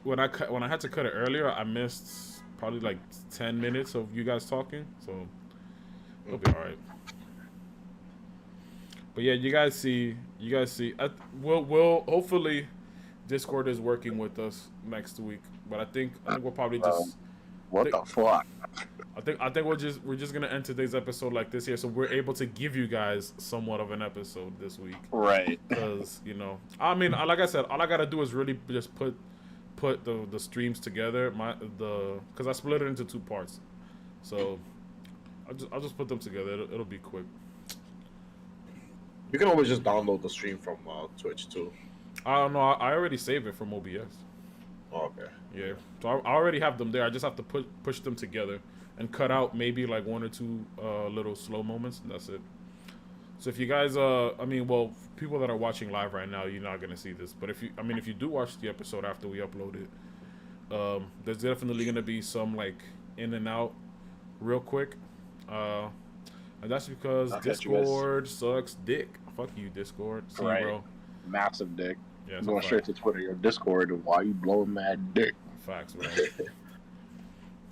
when I had to cut it earlier. I missed probably like 10 minutes of you guys talking, so it'll be all right. But yeah, you guys see. We'll hopefully Discord is working with us next week. But I think we'll probably just. What the fuck? I think we're just gonna end today's episode like this here, so we're able to give you guys somewhat of an episode this week. Right. Because I mean, like I said, all I gotta do is really just put the streams together. Because I split it into 2 parts, so I'll just put them together. It'll be quick. You can always just download the stream from Twitch too. I don't know. I already saved it from OBS. Oh, okay. Yeah, so I already have them there. I just have to push them together and cut out maybe like 1 or 2 little slow moments, and that's it. So if you guys, people that are watching live right now, you're not gonna see this. But if you do watch the episode after we upload it, there's definitely gonna be some like in and out, real quick, and that's because Discord sucks dick. Fuck you, Discord. See right. you, bro. Massive dick. Yeah, going straight to Twitter, your Discord, and why you blowing mad dick? Facts, bro.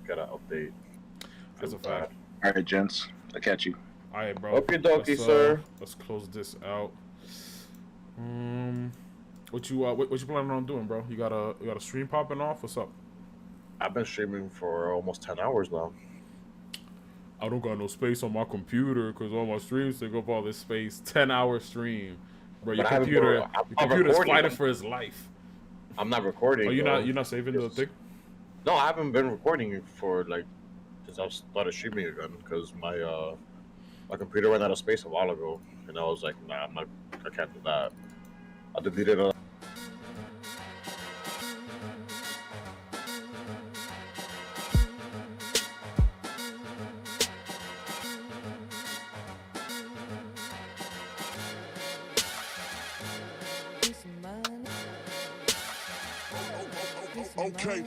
Gotta update. That's a fact. All right, gents. I'll catch you. All right, bro. Okay, dokie, sir. Let's close this out. What you planning on doing, bro? You got a stream popping off? What's up? I've been streaming for almost 10 hours now. I don't got no space on my computer because all my streams take up all this space. 10-hour stream, bro. Your computer's fighting for his life. I'm not recording. Oh, you're not saving the thing? No, I haven't been recording for like since I started streaming again because my computer ran out of space a while ago, and I was like, nah, I can't do that. I deleted it. Okay.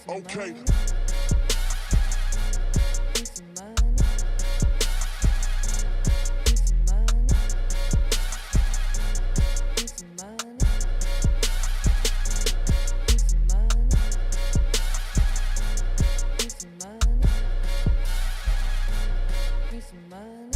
Okay. some money.